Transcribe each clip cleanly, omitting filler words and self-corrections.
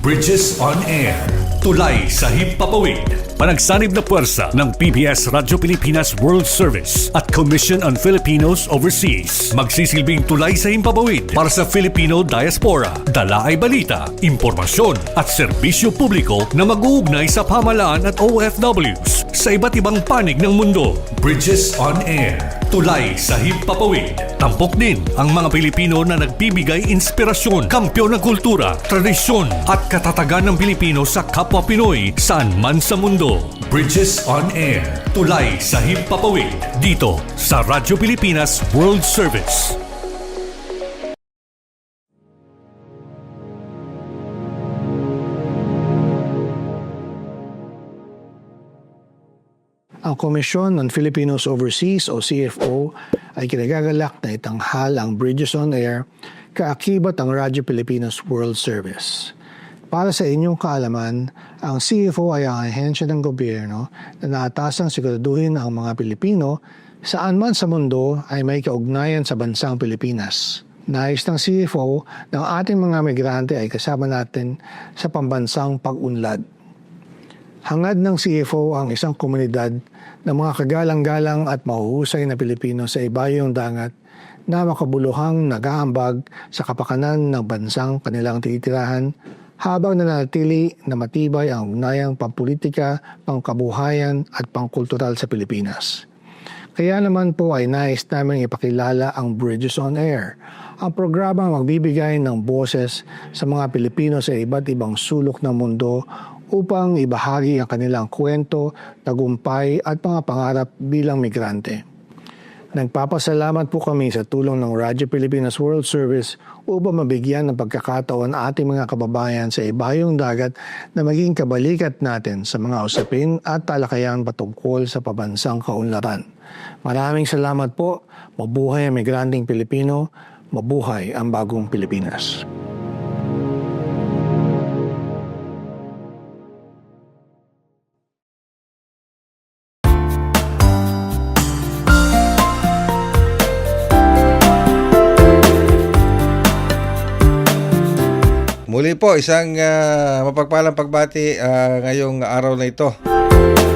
Bridges on Air. Tulay sa himpapawid. Panagsanib na puwersa ng PBS Radyo Pilipinas World Service at Commission on Filipinos Overseas. Magsisilbing tulay sa himpapawid para sa Filipino diaspora. Dala ay balita, impormasyon at serbisyo publiko na mag-uugnay sa pamahalaan at OFWs sa iba't ibang panig ng mundo. Bridges on Air. Tulay sa himpapawid. Tampok din ang mga Pilipino na nagbibigay inspirasyon, kampyon ng kultura, tradisyon at katatagan ng Pilipino sa kapwa Pinoy saan man sa mundo. Bridges on Air. Tulay sa himpapawid. Dito sa Radyo Pilipinas World Service. Ang Commission on Filipinos Overseas o CFO ay kinagagalak na itanghal ang Bridges on Air kaakibat ang Radyo Pilipinas World Service. Para sa inyong kaalaman, ang CFO ay ang ahensya ng gobyerno na naatasang siguraduhin ang mga Pilipino saan man sa mundo ay may kaugnayan sa bansang Pilipinas. Nais ng CFO ng ating mga migrante ay kasama natin sa pambansang pag-unlad. Hangad ng CFO ang isang komunidad ng mga kagalang-galang at mahuhusay na Pilipino sa ibayong dagat na makabuluhang nag-aambag sa kapakanan ng bansang kanilang titirahan habang nanatili na matibay ang ugnayang pampolitika, pangkabuhayan at pangkultural sa Pilipinas. Kaya naman po ay nais namin ipakilala ang Bridges on Air, ang programang magbibigay ng boses sa mga Pilipino sa iba't ibang sulok ng mundo upang ibahagi ang kanilang kwento, tagumpay at mga pangarap bilang migrante. Nagpapasalamat po kami sa tulong ng Radyo Pilipinas World Service upang mabigyan ng pagkakataon ang ating mga kababayan sa ibayong dagat na maging kabalikat natin sa mga usapin at talakayan patungkol sa pabansang kaunlaran. Maraming salamat po. Mabuhay ang migranteng Pilipino. Mabuhay ang bagong Pilipinas. Muli po, isang mapagpalang pagbati ngayong araw na ito.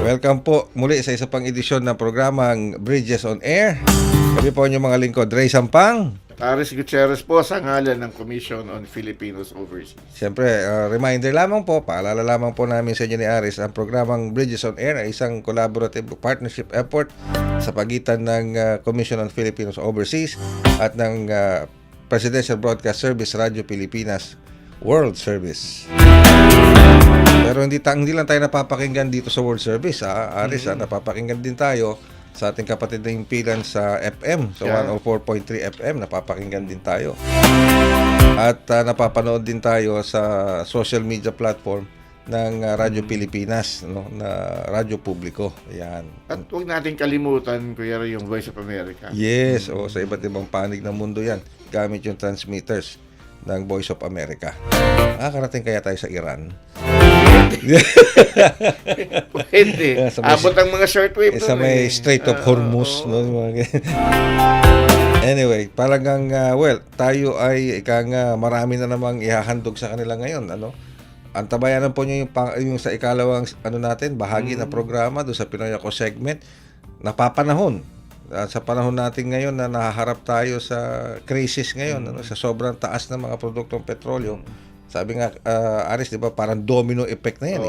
Welcome po muli sa isa pang edisyon ng programang Bridges on Air. Kami po inyong mga lingkod, Ray Sampang. Aris Gutierrez po sa ngalan ng Commission on Filipinos Overseas. Siyempre, reminder lamang po, paalala lamang po namin sa inyo ni Aris, ang programang Bridges on Air ay isang collaborative partnership effort sa pagitan ng Commission on Filipinos Overseas at ng Presidential Broadcast Service Radio Pilipinas World Service. Pero hindi lang tayo napapakinggan dito sa World Service, Aris, napapakinggan din tayo sa ating kapatid na himpilan sa FM, sa 104.3 FM, napapakinggan din tayo. At napapanood din tayo sa social media platform ng Radyo Pilipinas, no, na radyo publiko. Ayan. At huwag natin kalimutan, Kuya Ray, yung Voice of America. Yes, sa iba't ibang panig ng mundo yan, gamit yung transmitters ng Voice of America. Nakakarating kaya tayo sa Iran? Pwede. Abot ang mga shortwave. Sa may Strait of Hormuz. No? Anyway, talagang, tayo ay marami na namang ihahandog sa kanila ngayon. Ano? Antabayanan po nyo yung sa ikalawang bahagi na programa doon sa Pinoy Ako segment. Napapanahon. Sa panahon natin ngayon na nahaharap tayo sa crisis ngayon, sa sobrang taas ng mga produktong petrolyo. Sabi nga, Aris, di ba, parang domino effect na yan.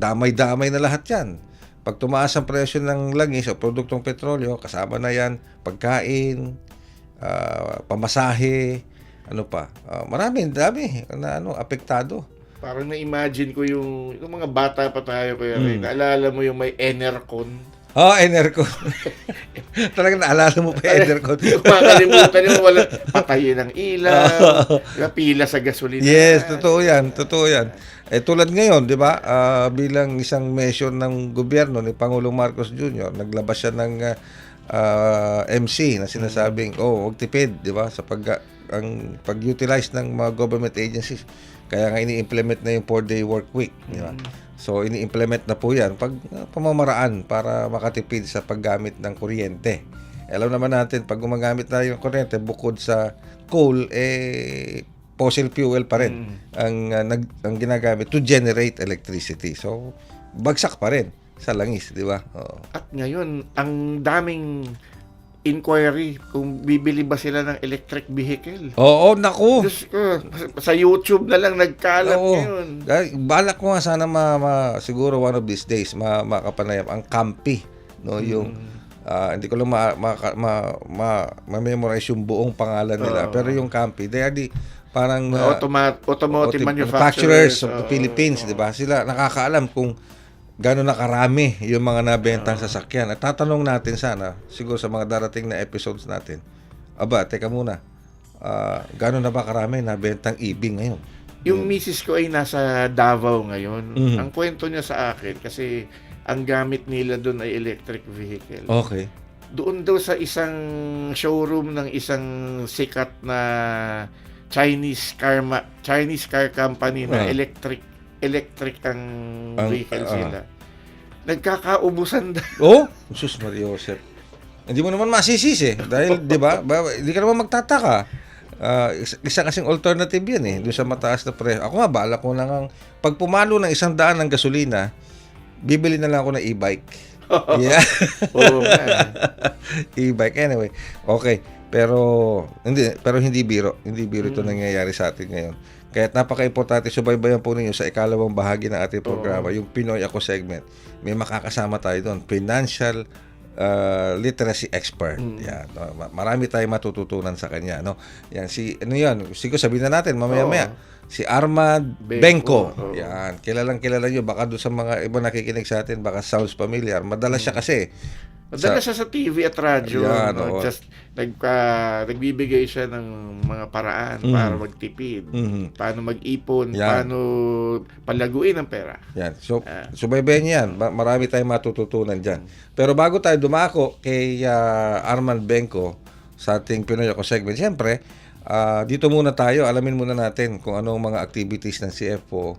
Damay-damay na lahat yan. Pag tumaas ang presyo ng langis o produktong petrolyo, kasama na yan, pagkain, pamasahe, dami na apektado. Parang na-imagine ko yung mga bata pa tayo, Kuya Ray. Naalala mo yung may Enercon? Enercon. Talagang naalala mo pa Enercon. Makakalimutan mo, wala patayin ng ilaw, pila sa gasolina. Yes, totoo yan. Tulad ngayon, di ba, bilang isang measure ng gobyerno ni Pangulong Marcos Jr., naglabas siya ng MC na sinasabing, huwag tipid, di ba, sa pag-utilize ng mga government agencies. Kaya nga ini-implement na yung 4-day work week, di ba? So, ini-implement na po yan pamamaraan para makatipid sa paggamit ng kuryente. Alam naman natin, pag gumagamit tayo ng kuryente, bukod sa coal, fossil fuel pa rin ang ginagamit to generate electricity. So, bagsak pa rin sa langis, di ba? Oo. At ngayon, ang daming inquiry kung bibili ba sila ng electric vehicle. Oo, naku. Diyos ko, sa YouTube na lang nagkalat Oo. ngayon. Balak ko nga sana siguro one of these days makapanayam ang Campi, no, yung hindi ko lang ma-memorize yung buong pangalan nila, pero yung Campi, they are the parang automotive manufacturers manufacturers of the Philippines, di ba? Sila nakakaalam kung gano'n na karami yung mga nabentang sasakyan. At tatanong natin sana, siguro sa mga darating na episodes natin, teka muna, gano'n na ba karami nabentang EV ngayon? Yung misis ko ay nasa Davao ngayon. Ang kwento niya sa akin, kasi ang gamit nila doon ay electric vehicle. Okay. Doon daw sa isang showroom ng isang sikat na Chinese car company na electric ang vehicle sila. Nagkakaubusan Oh, Jesus Maria Joseph. Hindi mo naman masisisi dahil 'di ba? Hindi ka naman magtataka. Isa kasing alternative 'yan doon sa mataas na presyo. Ako nga bala ko nang pag pumalo ng 100 ng gasolina, bibili na lang ako ng e-bike. Yeah. Oo. E-bike anyway. Okay. Pero hindi biro. Hindi biro ito nangyayari sa atin ngayon. Kaya't napaka-importante, subaybayan po ninyo sa ikalawang bahagi ng ating programa, yung Pinoy Ako segment. May makakasama tayo doon, financial literacy expert. Yan, marami tayong matututunan sa kanya, no. Yan siguro sabihin na natin mamaya-maya. Si Armand Benko. Yan, kilalang niyo baka doon sa mga iba nakikinig sa atin, baka sounds familiar. Madalas siya kasi Madalas siya sa TV at radyo. Yan, Just nagbibigay siya ng mga paraan para magtipid. Paano mag-ipon, paano palaguin ang pera. Yan. So, subaybayan niyo yan. Marami tayong matututunan dyan. Pero bago tayo dumako kay Armand Benko sa ating Pinoy Ako segment, siyempre, dito muna tayo, alamin muna natin kung anong mga activities ng CFO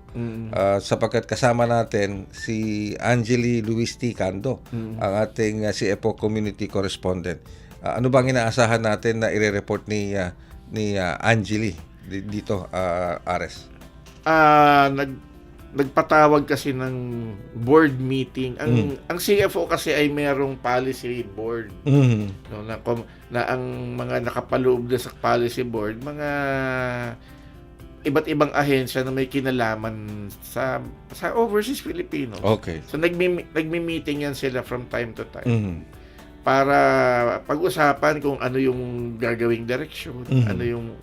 sapagkat kasama natin si Angeli Luis T. Cando, ang ating CFO Community Correspondent. Ano bang inaasahan natin na ire-report ni Angeli dito, Ares? Nagpatawag kasi ng board meeting. Ang CFO kasi ay merong policy board. No, na ang mga nakapaloob na sa policy board, mga iba't ibang ahensya na may kinalaman sa overseas Filipinos. Okay. So nagmi-meeting yan sila from time to time. Para pag-usapan kung ano yung gagawing direksyon, ano yung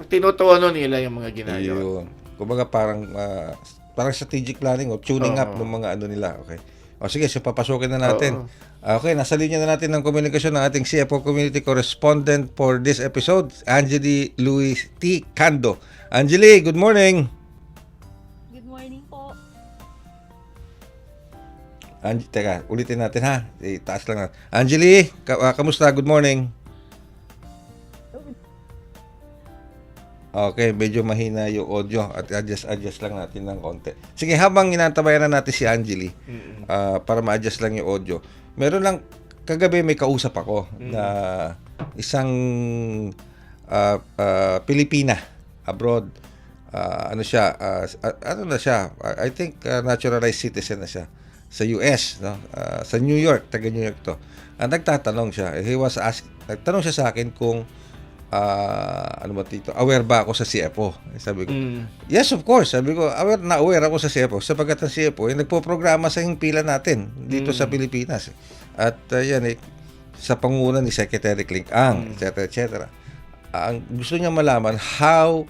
tinutuunan nila yung mga ginagawa. Kumbaga parang strategic planning o tuning up ng mga ano nila. Okay. O sige, so papasukin na natin. Okay, nasa linya na natin ng komunikasyon ng ating CFO Community Correspondent for this episode, Angeli Luis T. Cando. Angeli, good morning. Good morning po. Teka, ulitin natin ha. Taas lang natin. Angeli, kamusta? Good morning. Okay, medyo mahina yung audio at adjust lang natin ng konti. Sige, habang inantabayan na natin si Angeli para ma-adjust lang yung audio. Meron lang, kagabi may kausap ako na isang Pilipina abroad. Ano siya, I think naturalized citizen na siya sa US, no? Sa New York, taga New York to. Nagtatanong siya, nagtanong siya sa akin kung aware ba ako sa CFO? Sabi ko, yes, of course. Sabi ko, aware ako sa CFO sapagkat ang CFO ay nagpo-programa sa himpilan natin dito sa Pilipinas. At sa pangunguna ni Secretary Clint Ang, etc. Ang gusto niya malaman, how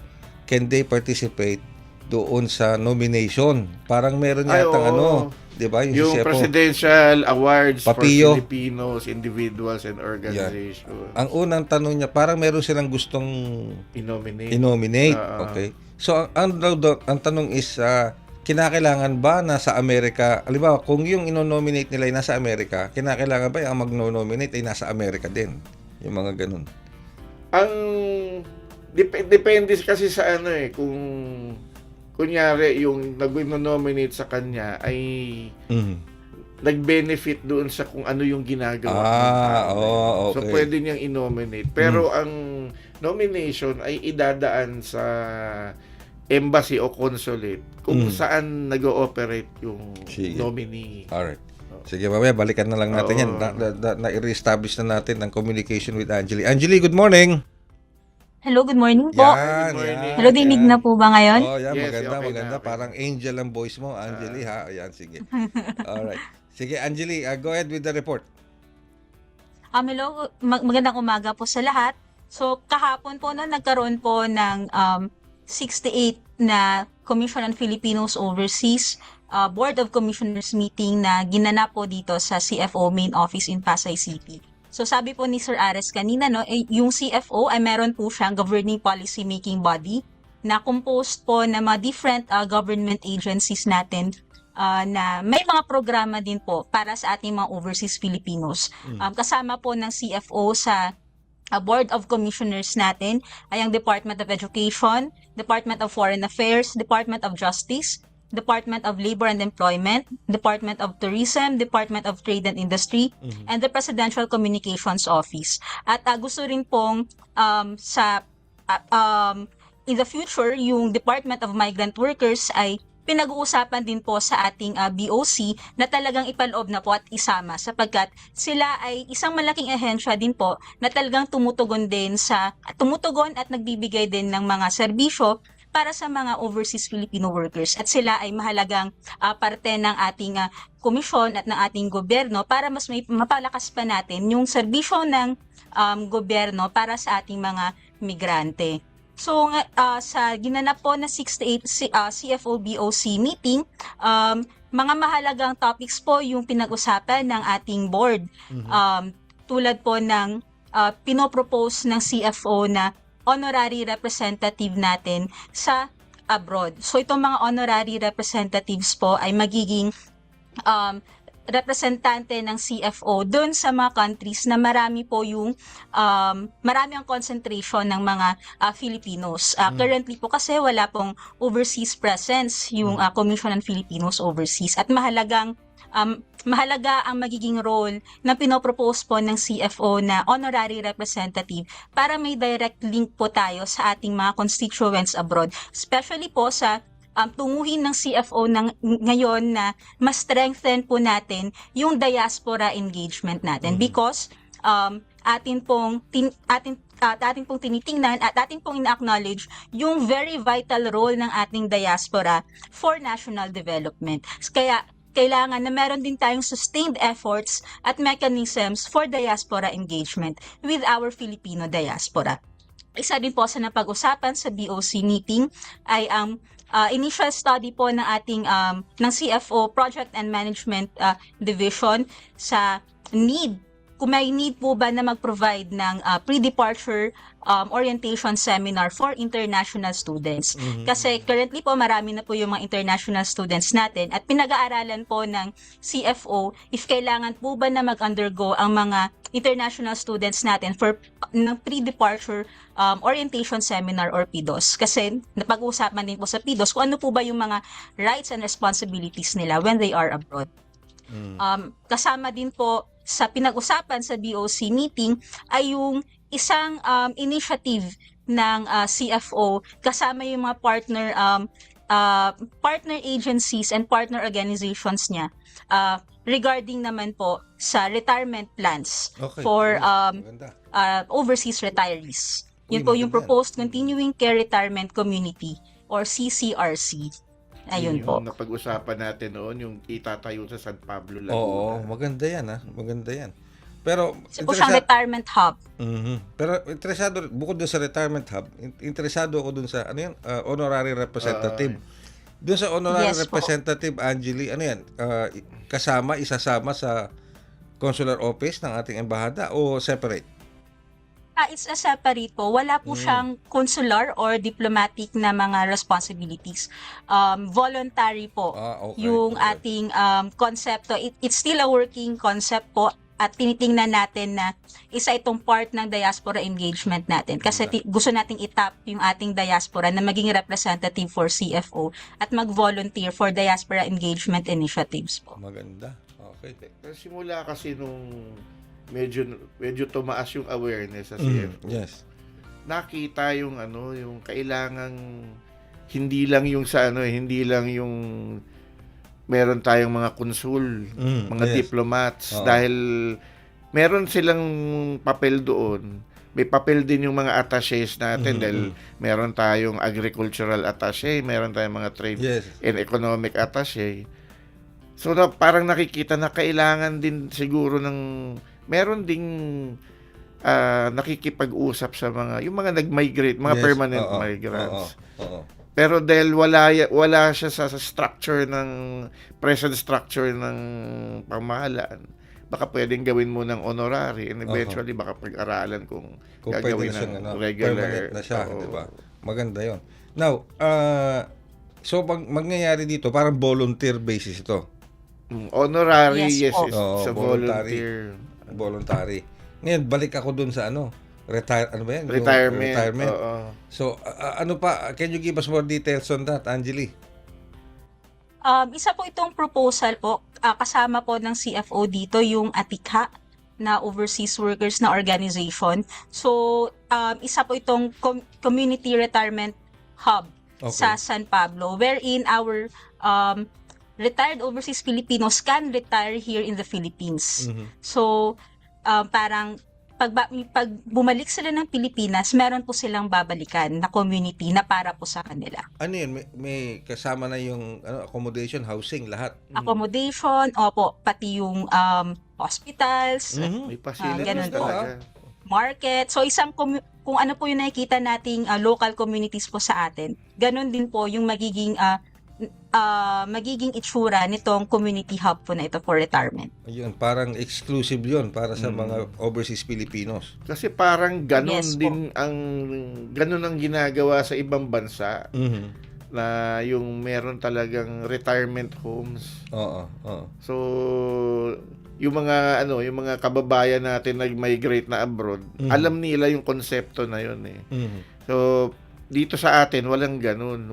can they participate doon sa nomination? Parang meron yatang di ba? Yung CFO, Presidential Awards Papillo. for Filipinos, individuals, and organizations. Ang unang tanong niya, parang meron silang gustong i-nominate. Okay. So, ang tanong is, kinakailangan ba na sa Amerika, halimbawa, kung yung ino-nominate nila ay nasa Amerika, kinakailangan ba yung mag-nominate ay nasa Amerika din? Yung mga ganun. Ang depende kasi sa kung kunyari yung nag-nominate sa kanya ay nag-benefit doon sa kung ano yung ginagawa. Okay. So pwede niyang i-nominate. Pero ang nomination ay idadaan sa embassy o consulate kung saan nag-ooperate yung Sige. nominee. Alright. Sige, mamaya balikan na lang natin Oo. yan. Na-re-establish na natin ang communication with Angeli. Angeli, good morning! Hello, good morning po. Yan, Good morning. yan. Hello, dinig na po ba ngayon? Oh, yan, Yes, maganda, okay na, maganda. okay. Parang angel ang voice mo, Angeli, ha? Ayan, sige. Alright. Sige, Angeli, go ahead with the report. Hello, magandang umaga po sa lahat. So, kahapon po nagkaroon po ng 68 na Commission on Filipinos Overseas Board of Commissioners meeting na ginanap po dito sa CFO main office in Pasay City. So sabi po ni Sir Ares kanina, yung CFO ay meron po siyang governing policy making body na composed po ng mga different government agencies natin na may mga programa din po para sa ating mga overseas Filipinos. Kasama po ng CFO sa Board of Commissioners natin ay ang Department of Education, Department of Foreign Affairs, Department of Justice, Department of Labor and Employment, Department of Tourism, Department of Trade and Industry, and the Presidential Communications Office. At gusto rin pong in the future, yung Department of Migrant Workers ay pinag-uusapan din po sa ating BOC na talagang ipaloob na po at isama sapagkat sila ay isang malaking ahensya din po na talagang tumutugon at nagbibigay din ng mga serbisyo para sa mga overseas Filipino workers at sila ay mahalagang parte ng ating komisyon at ng ating gobyerno para mas mapalakas pa natin yung serbisyo ng gobyerno para sa ating mga migrante. So, sa ginanap po na 68 CFO BOC meeting, mga mahalagang topics po yung pinag-usapan ng ating board. Tulad po ng pinopropose ng CFO na honorary representative natin sa abroad. So, itong mga honorary representatives po ay magiging representante ng CFO doon sa mga countries na marami po yung marami ang concentration ng mga Filipinos. Currently po kasi wala pong overseas presence yung Commission on Filipinos Overseas at mahalaga ang magiging role na pinopropose po ng CFO na honorary representative para may direct link po tayo sa ating mga constituents abroad, especially po sa tunguhin ng CFO ngayon na mas strengthen po natin yung diaspora engagement natin because atin pong tinitingnan at atin pong ina-acknowledge yung very vital role ng ating diaspora for national development. Kaya kailangan na meron din tayong sustained efforts at mechanisms for diaspora engagement with our Filipino diaspora. Isa din po sa napag-usapan sa BOC meeting ay ang initial study po ng ating ng CFO Project and Management Division sa need, kung may need po ba na mag-provide ng pre-departure orientation seminar for international students. Kasi currently po marami na po yung mga international students natin at pinag-aaralan po ng CFO if kailangan po ba na mag-undergo ang mga international students natin for ng pre-departure orientation seminar or PDOS. Kasi napag-uusapan din po sa PDOS kung ano po ba yung mga rights and responsibilities nila when they are abroad. Kasama din po sa pinag-usapan sa BOC meeting ay yung isang initiative ng CFO kasama yung mga partner agencies and partner organizations niya regarding naman po sa retirement plans for overseas retirees. Yun po yung Proposed Continuing Care Retirement Community or CCRC. Ayun po. Yung napag-usapan natin noon, yung itatayo sa San Pablo, Laguna. Oo, maganda yan maganda yan. Pero Kasi po siyang retirement hub. Pero interesado, bukod doon sa retirement hub, interesado ako doon sa honorary representative. Doon sa honorary representative, Angeli, ano yan? Isasama sa consular office ng ating embahada o separate? It's a separate po. Wala po siyang consular or diplomatic na mga responsibilities. Voluntary po yung ating konsepto. It's still a working concept po at tinitingnan natin na isa itong part ng diaspora engagement natin. Kasi gusto nating itap yung ating diaspora na maging representative for CFO at mag-volunteer for diaspora engagement initiatives po. Maganda. Okay. Simula kasi nung medyo tumaas yung awareness sa CFO. Yes. nakita yung ano, yung kailangang hindi lang yung sa ano, hindi lang yung meron tayong mga konsul, mga yes. diplomats Oo. dahil meron silang papel doon. May papel din yung mga attaches natin dahil meron tayong agricultural attache, meron tayong mga trade Yes. and economic attache. So parang nakikita na kailangan din siguro ng meron ding nakikipag-usap sa mga yung mga nag-migrate, mga Yes. permanent Oo. migrants. Oo. Pero dahil wala siya sa structure ng present structure ng pamahalaan, baka pwedeng gawin mo ng honorary and eventually baka pag-aralan kung Kung pwede gagawin na siyang ng ano, regular. permanent na siya, Oo. di ba? Maganda 'yon. Now, so pag mangyayari dito, parang volunteer basis ito. Honorary, Yes yes, po. is Oo, sa volunteer. Voluntary. Ngayon, balik ako dun sa ano, ano ba yan? Yung Retirement. retirement. Oo. So, ano pa, can you give us more details on that, Angeli? Isa po itong proposal po, kasama po ng CFO dito yung ATICA na Overseas Workers na Organization. So, isa po itong Community Retirement Hub Okay. sa San Pablo wherein our retired overseas Filipinos can retire here in the Philippines. So, parang pag bumalik sila ng Pilipinas, meron po silang babalikan na community na para po sa kanila. Ano yun? May kasama na yung accommodation, housing, lahat. Accommodation, opo, pati yung hospitals, May facilities ganun po. talaga. market. So isang kung ano po yung nakikita nating local communities po sa atin, ganun din po yung magiging itsura nitong community hub po na ito for retirement. Ayun, parang exclusive yun para sa mga overseas Filipinos. Kasi parang ganun Yes po. din ganun ang ginagawa sa ibang bansa na yung meron talagang retirement homes. Oo. So yung mga kababayan natin nag-migrate na abroad, alam nila yung konsepto na yun eh. So dito sa atin walang ganun.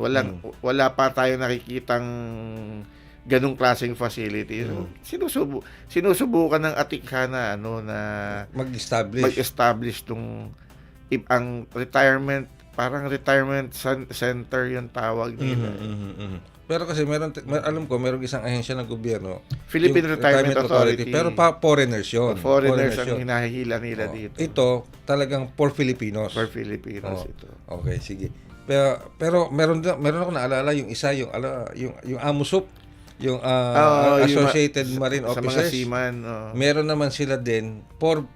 Wala pa tayo nakikitang ganung klaseng facility. Sinusubukan ng ATICA na na mag-establish ang retirement, parang retirement center yung tawag nila. Pero kasi alam ko merong isang ahensya ng gobyerno, Philippine yung Retirement Authority. pero foreigners yun. Foreigners ang hinahihila nila dito. Ito talagang for Filipinos. For Filipinos Oo. ito. Okay, sige. Pero meron ako naalala yung isa yung AMUSUP, yung Associated Marine sa Officers. mga seaman. Meron naman sila din for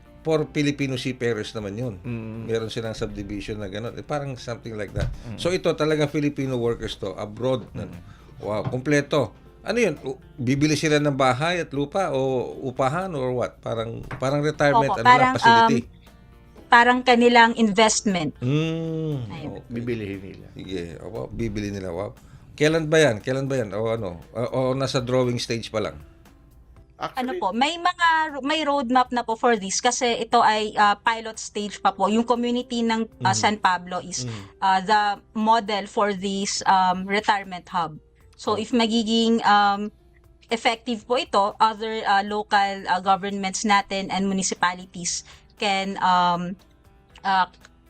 Filipino seafarers naman yun. Meron silang subdivision na gano'n. Parang something like that. So ito talagang Filipino workers to abroad. Wow, kompleto. Ano yun? Bibili sila ng bahay at lupa o upahan or what? Parang retirement Opo, facility. Parang kanilang investment. Okay. Bibilihin nila. Sige, opo, bibili nila. Wow. Kailan ba yan? O o nasa drawing stage pa lang? Actually, May roadmap na po for this kasi ito ay pilot stage pa po. Yung community ng San Pablo is the model for this retirement hub. So if magiging effective po ito, other local governments natin and municipalities can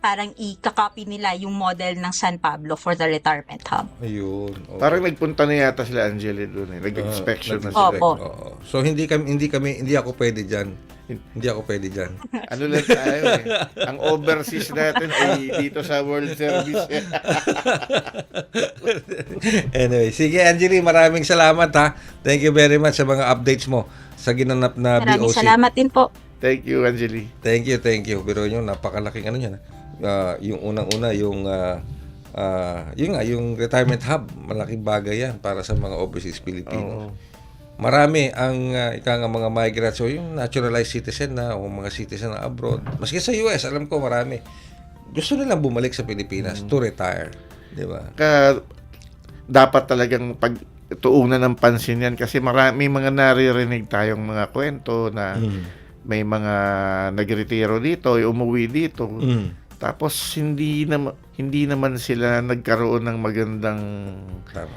parang i-copy nila yung model ng San Pablo for the retirement hub. Ayun. Okay. parang nagpunta na yata sila Angeli doon eh. Nag-inspection na sila. Opo. Oo. So hindi ako pwede diyan. Hindi ako pwede diyan. Ano lang tayo eh. Ang overseas natin ay dito sa World Service. Anyway, sige Angeli, maraming salamat ha. Thank you very much sa mga updates mo sa ginanap na Maraming BOC. salamat din po. Thank you, Angeli. Thank you. Pero yun, napakalaking ano yan. Yung unang-una, yung retirement hub, malaking bagay yan para sa mga overseas Filipinos. Marami ang mga migrants, so yung naturalized citizen na o mga citizen na abroad. Maski sa US, alam ko marami. Gusto nilang bumalik sa Pilipinas to retire. Di ba? Dapat talagang pagtuunan ng pansin yan kasi may mga naririnig tayong mga kwento na may mga nagretiro dito, umuwi dito. Tapos hindi naman sila nagkaroon ng magandang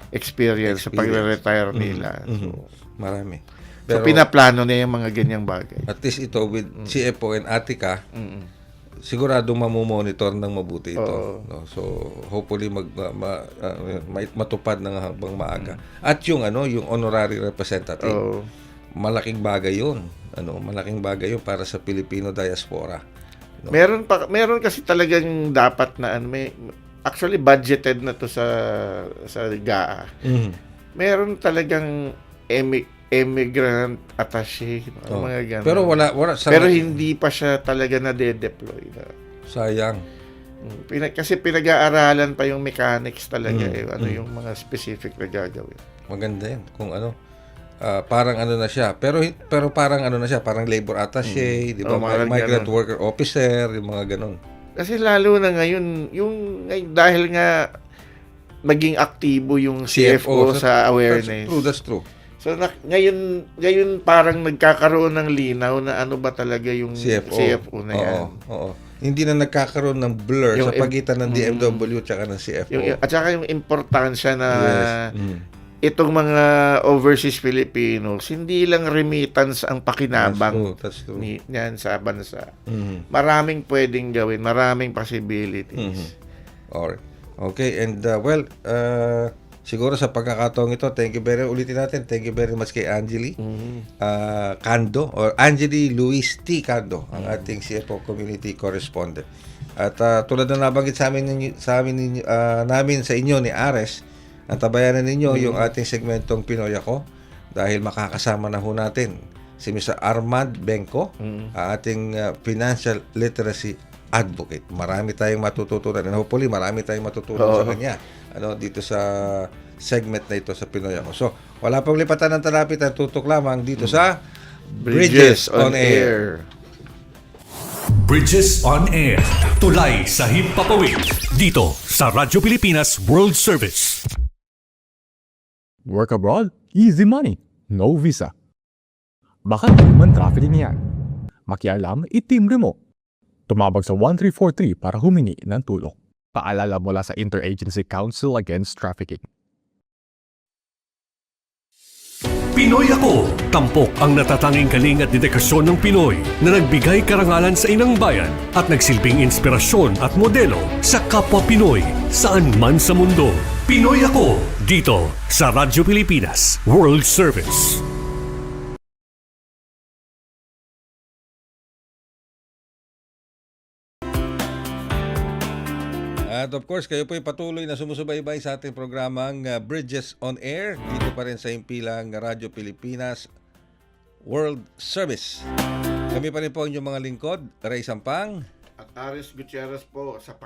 experience sa pagre-retire nila. So, Marami. so pinaplano na yung mga ganyang bagay. At least ito with CFO and ATICA, siguradong mamomonitor ng mabuti ito. Oo. No? So hopefully matupad ng habang maaga. At yung yung honorary representative, Oo. malaking bagay 'yun. Malaking bagay 'yun para sa Filipino diaspora. No? Meron kasi talagang dapat na actually budgeted na to sa GAA. Mhm. Meron talagang immigrant attaché, mga ganun. Pero wala Pero hindi pa siya talaga na-deploy. sayang. Kasi pinag-aaralan pa yung mechanics talaga, yung mga specific na gagawin. Maganda 'yan kung parang na siya. Pero parang na siya, parang labor attaché, di ba? Migrant worker officer, yung mga ganun. Kasi lalo na ngayon, dahil nga maging aktibo yung CFO sa awareness. That's true. So ngayon parang nagkakaroon ng linaw na ano ba talaga yung CFO na yan. Oo. Hindi na nagkakaroon ng blur Yung sa pagitan ng DMW at ng CFO. At saka yung importansya na Yes. itong mga overseas Filipinos, hindi lang remittance ang pakinabang That's true. niyan sa bansa. Mhm. Maraming pwedeng gawin, maraming possibilities. Alright. Okay, and siguro sa pagkakataong ito, ulitin natin, thank you very much kay Angeli Cando, or Angeli Luis T. Cando, ang ating CFO Community Correspondent. At tulad na nabanggit namin sa inyo ni Ares, antabayanan ninyo yung ating segmentong Pinoy Ako, dahil makakasama na ho natin si Mr. Armand Benco, ating financial literacy advocate. Marami tayong matututunan, and hopefully marami tayong matutunan sa kanya dito sa segment na ito sa Pinoy Ako. So, wala pang lipatan ng talapit, at tutok lamang dito sa Bridges on Air. Bridges on Air. Tulay sa himpapawid. Dito sa Radyo Pilipinas World Service. Work abroad? Easy money. No visa. Baka human trafficking yan. Makialam, itimbre mo. Tumawag sa 1343 para humingi ng tulong. Paalala mula sa Interagency Council Against Trafficking. Pinoy Ako. Tampok ang natatanging kaling at dedikasyon ng Pinoy na nagbigay karangalan sa inang bayan at nagsilbing inspirasyon at modelo sa kapwa Pinoy saan man sa mundo. Pinoy Ako. Dito sa Radyo Pilipinas World Service. At of course, kayo po ay patuloy na sumusubaybay sa ating programang Bridges on Air, dito pa rin sa impilang Radyo Pilipinas World Service. Kami pa rin po inyong mga lingkod, Ray Sampang At Ares Gutierrez po sa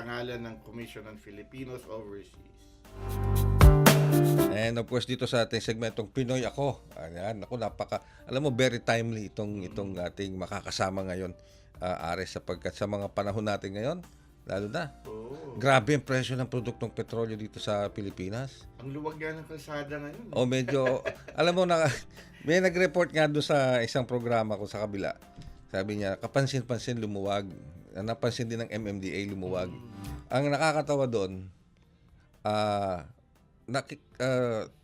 ngalan ng Commission on Filipinos Overseas. And of course, dito sa ating segmentong Pinoy Ako. Ayan, alam mo, very timely itong ating makakasama ngayon, Ares, sapagkat sa mga panahon natin ngayon, lalo na, grabe ang presyo ng produktong petrolyo dito sa Pilipinas. Ang luwag nga ng kalsada ngayon. Medyo, alam mo, may nag-report nga doon sa isang programa ko sa kabila. Sabi niya, kapansin-pansin lumuwag. Napansin din ng MMDA lumuwag. Ang nakakatawa doon,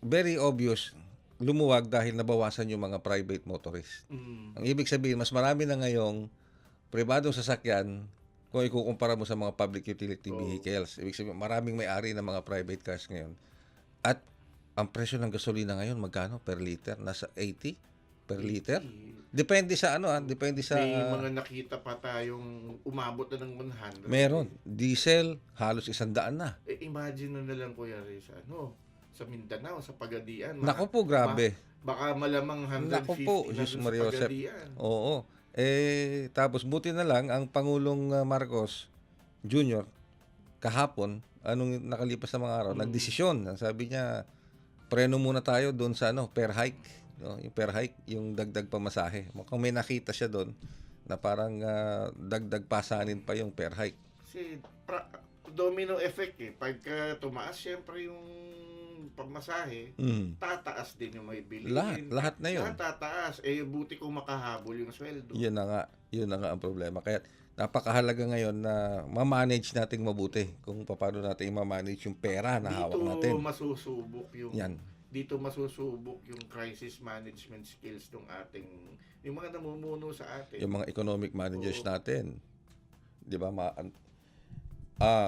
very obvious, lumuwag dahil nabawasan yung mga private motorists. Ang ibig sabihin, mas marami na ngayong pribadong sasakyan kung ikukumpara mo sa mga public utility vehicles. Ibig sabihin, maraming may-ari ng mga private cars ngayon. At ang presyo ng gasolina ngayon, magkano per liter? Nasa 80 per liter? Depende sa depende sa... May mga nakita pa tayong umabot na ng 100. Meron. Diesel, halos 100 na. Imagine na lang, Kuya Reza, sa Mindanao, sa Pagadian. Naku po, grabe. Baka malamang 150 Naku po, na Jesus dun sa Maria Josep. Pagadian. Oo. Tapos buti na lang ang Pangulong Marcos Jr. kahapon, anong nakalipas na mga araw, nagdesisyon. Sabi niya, preno muna tayo doon sa per hike. Yung per hike, yung dagdag pamasahe. Mukhang may nakita siya doon na parang dagdag pasanin pa yung per hike. Kasi domino effect Pagka tumaas, syempre yung pagmasahe, tataas din yung may bilihin. Lahat na yun. Lahat tataas. Buti kung makahabol yung sweldo. Yun na nga ang problema. Kaya napakahalaga ngayon na ma-manage natin mabuti kung paano natin ma-manage yung pera na hawak natin. Dito masusubok yung crisis management skills ng yung mga namumuno sa atin. Yung mga economic managers natin. 'di ba?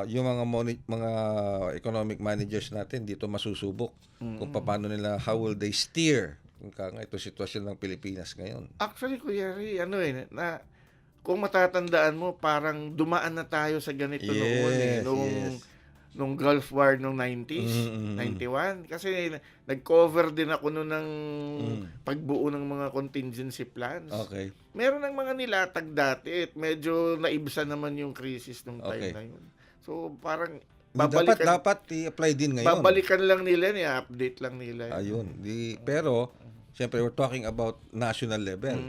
Yung mga economic managers natin dito masusubok kung paano nila, how will they steer kung ito sitwasyon ng Pilipinas ngayon. Actually, Kuya Ray, na kung matatandaan mo, parang dumaan na tayo sa ganito noon nung Gulf War nung 90s, 91. Kasi nag-cover din ako noon ng pagbuo ng mga contingency plans. Okay. Meron ng mga nilatag dati at medyo naibsan naman yung crisis nung time na yun. So, parang Dapat i-apply din ngayon. babalikan lang nila, i-update lang nila. Ayun. Pero, siyempre, we're talking about national level.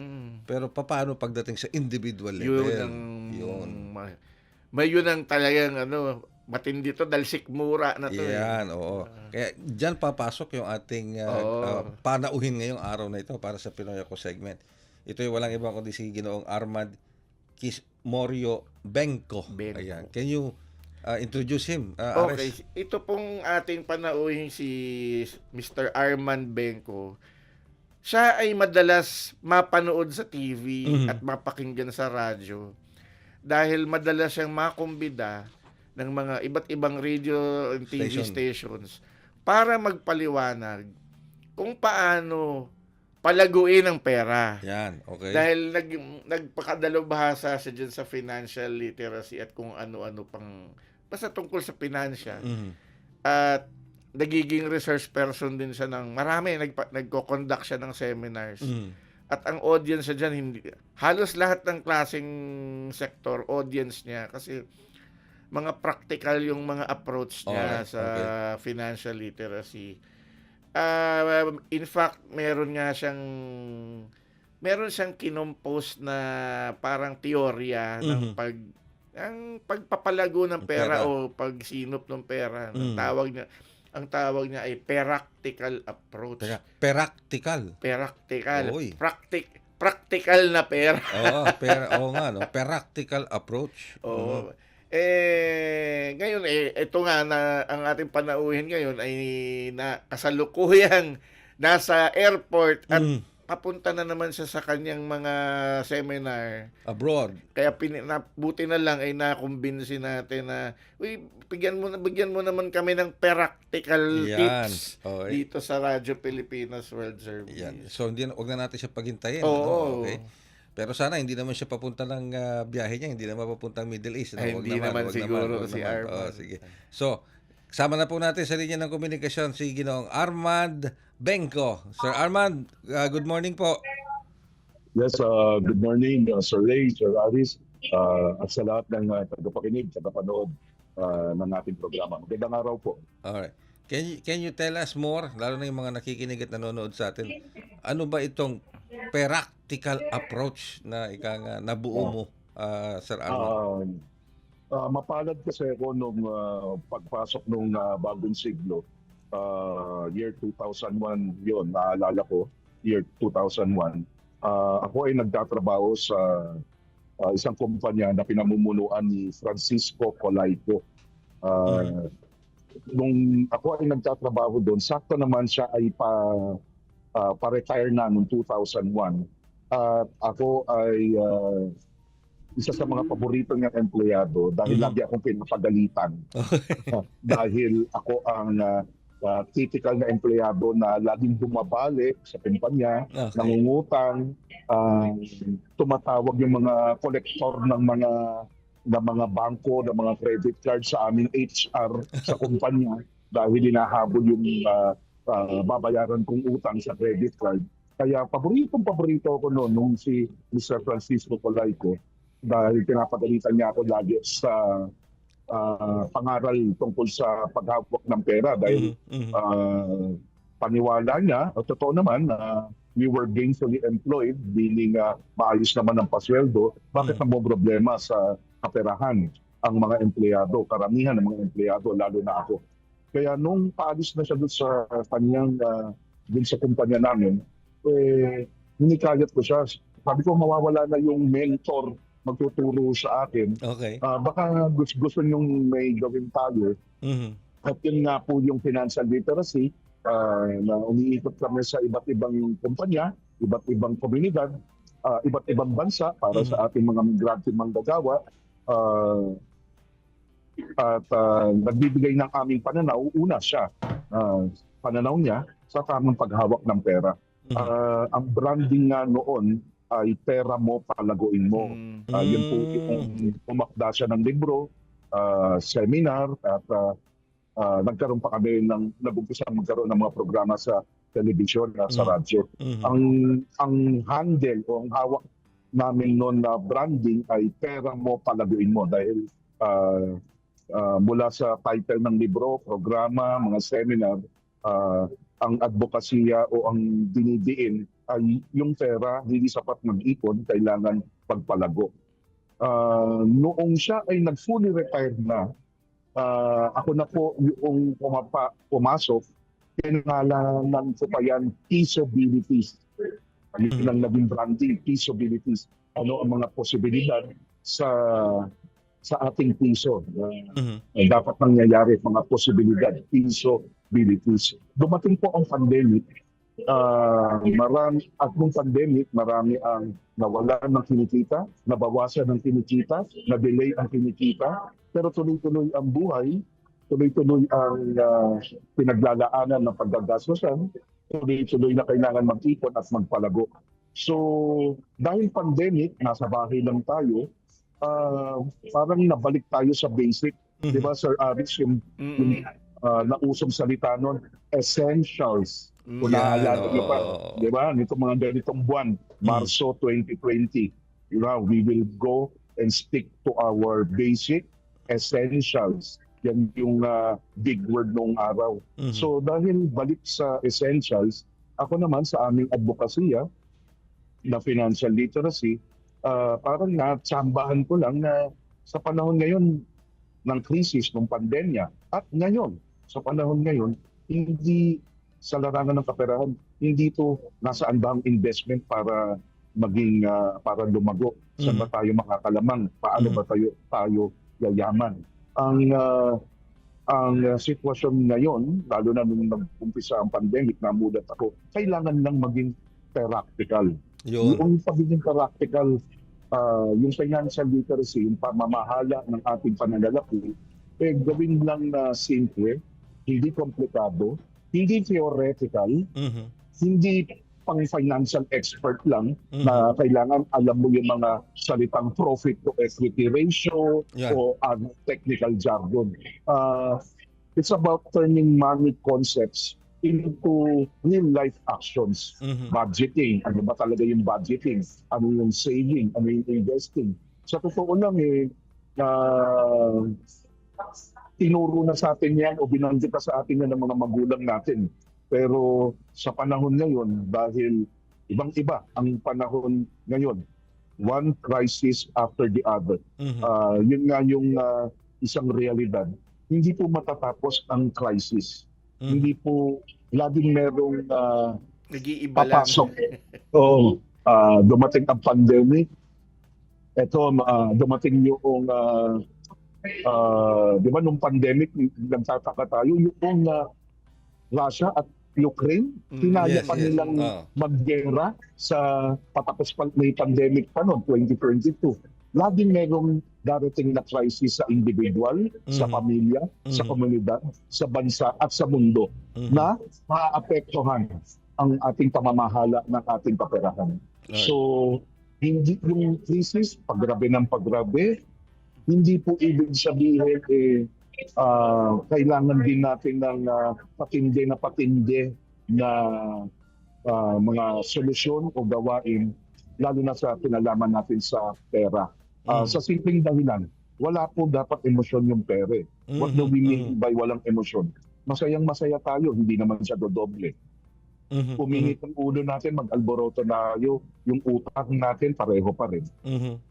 Pero paano pagdating sa individual level? Yun ang talagang matindi to dahil sikmura na to. Yan, oo. Kaya dyan papasok yung ating panauhin ngayong araw na ito para sa Pinoy Ako segment. Ito yung walang ibang kundi si Ginoong Armand Morio Benco. Ayan. Can you introduce him? Okay. Ares? Ito pong ating panauhin si Mr. Armand Benco. Siya ay madalas mapanood sa TV at mapakinggan sa radyo dahil madalas siyang makumbida ng mga iba't ibang radio and TV stations para magpaliwanag kung paano palaguin ang pera. Yan, okay. Dahil nagpakadalubhasa siya dyan sa financial literacy at kung ano-ano pang basta tungkol sa finansya. At nagiging research person din siya ng marami. Nagko-conduct siya ng seminars. At ang audience siya dyan, halos lahat ng klaseng sector, audience niya. Kasi mga practical yung mga approach niya sa financial literacy. In fact, meron siyang kinompose na parang teorya ng pagpapalago ng pera o pagsinop ng pera. Ang tawag niya ay practical approach. Practical. Oy. Practical na pera. Oo nga, no? Practical approach. Oo. Ngayon ito nga na ang ating panauhin ngayon ay kasalukuyang nasa airport at papunta na naman siya sa kanyang mga seminar Abroad. kaya buti na lang ay nakumbinsi natin na bigyan mo naman kami ng practical tips dito sa Radyo Pilipinas World Service. Yan. So wag na natin siya paghintayin. Okay. Pero sana hindi naman siya papunta ng biyahe niya, hindi naman papuntang Middle East. Hindi naman siguro si Armand. Sige. So, kasama na po natin sa linya ng komunikasyon si Ginoong Armand Benco. Sir Armand, good morning po. Yes, good morning, Sir Ray, Sir Aris, at sa lahat ng tagapakinig sa kapanood ng ating programa. Magandang araw po. Alright. Can you tell us more, lalo na yung mga nakikinig at nanonood sa atin, ano ba itong practical approach na nabuo mo, Sir Armand? Mapalad kasi ako nung pagpasok nung bagong siglo, year 2001 yon, naalala ko, year 2001. Ako ay nagtatrabaho sa isang kumpanya na pinamumunuan ni Francisco Colaico. Nung ako ay nagtatrabaho doon, sakto naman siya ay pa-retire na noong 2001. At ako ay isa sa mga paborito niyang empleyado dahil lagi akong pinapagalitan. Dahil ako ang typical na empleyado na laging bumabalik sa kumpanya, nangungutang, tumatawag yung mga kolektor ng mga bangko, ng mga credit card sa aming HR sa kumpanya dahil hinahabol yung babayaran kong utang sa credit card. Kaya paborito ako noon nung si Mr. Francisco Colaico dahil pinapagalitan niya ako lagi sa pangaral tungkol sa paghawak ng pera dahil paniwala niya, totoo naman na we were gainfully employed, meaning maayos naman ang pasweldo, bakit problema sa kaperahan ang mga empleyado, karamihan ng mga empleyado, lalo na ako. Kaya nung paalis na siya doon sa kanyang, doon sa kumpanya namin, hinikayat ko siya. Sabi ko, mawawala na yung mentor magtuturo sa akin. Okay. Baka gusto niyong may gawin tayo. At yun nga po yung financial literacy, na umiikot kami sa iba't ibang kumpanya, iba't ibang komunidad, iba't ibang bansa para sa ating mga migrante manggagawa. uh, nagbibigay ng aming pananaw. Una siya, pananaw niya sa tamang paghawak ng pera. Ang branding nga noon ay pera mo, palaguin mo. Yun po yung umakda siya ng libro, seminar, at nagkaroon pa kami nag-umpisa magkaroon ng mga programa sa television, sa radyo. Ang handle o ang hawak namin noon na branding ay pera mo, palaguin mo, dahil mula sa title ng libro, programa, mga seminar, ang advokasya o ang dinidiin ay yung pera hindi sapat mag-ipon, kailangan pagpalago. Noong siya ay nag-fully retired na, ako na po yung pumasok, pinangalanan ko pa yan, Peaceabilities. Yun ang naging branding, Peaceabilities. Ano ang mga posibilidad sa ating piso? Dapat nangyayari mga posibilidad, Peaceabilities. Dumating po ang pandemic. At nung pandemic, marami ang nawalan ng kinikita, nabawasan ng kinikita, na-delay ang kinikita, pero tuloy-tuloy ang buhay, tuloy-tuloy ang pinaglalaanan ng paggagastosan, tuloy-tuloy na kailangan mag-ipon at magpalago. So, dahil pandemic, nasa bahay lang tayo, parang nabalik tayo sa basic. Di ba, Sir Aris, yung nausong salita nun, essentials. Kung naaalala nyo pa, di ba, nitong mga ganitong buwan, Marso 2020, we will go and stick to our basic essentials. Yan yung big word noong araw. So dahil balik sa essentials, ako naman sa aming advokasya na financial literacy, parang natsambahan ko lang na sa panahon ngayon ng krisis, ng pandemya, at ngayon, sa panahon ngayon, hindi sa larangan ng kaperahan, hindi ito nasa andang investment para maging, para lumago. Saan ba tayo makakalamang? Paano ba tayo yayaman? Ang sitwasyon ngayon, lalo na nung nag-umpisa ang pandemic, namulat ako, kailangan lang maging practical. Yung pagiging practical, yung financial literacy, yung pamamahala ng ating pananalapi, gawin lang na simple, hindi komplikado, hindi theoretical, hindi pang financial expert lang na kailangan alam mo yung mga salitang profit to equity ratio o technical jargon. It's about turning money concepts into real life actions. Budgeting, ano ba talaga yung budgeting? Ano yung saving? Ano yung investing? Sa totoo lang tinuro na sa atin yan o binanggit na sa atin yan ng mga magulang natin. Pero sa panahon ngayon, dahil ibang-iba ang panahon ngayon, one crisis after the other. Yun nga yung isang realidad. Hindi po matatapos ang crisis. Hindi po laging merong nag-iiba lang. papasok. Dumating ang pandemic. Ito, dumating yung di ba nung pandemic, nagtataka tayo, yung Russia at Ukraine, hinaya pa nilang maggera sa patapos pa may pandemic pa noong 2022. Laging merong darating na crisis sa individual, sa pamilya, sa komunidad, sa bansa at sa mundo na maapektuhan ang ating pamamahala ng ating kaperahan. So, hindi yung crisis, paggrabe ng paggrabe, hindi po ibig sabihin kailangan din natin ng patindi na mga solusyon o gawain, lalo na sa kinalaman natin sa pera. Sa simpleng dahilan, wala po dapat emosyon yung pera. What do we mean by walang emosyon? Masayang-masaya tayo, hindi naman siya dodoble. Puminit ang ulo natin, mag-alboroto na yung utang natin, pareho pa rin.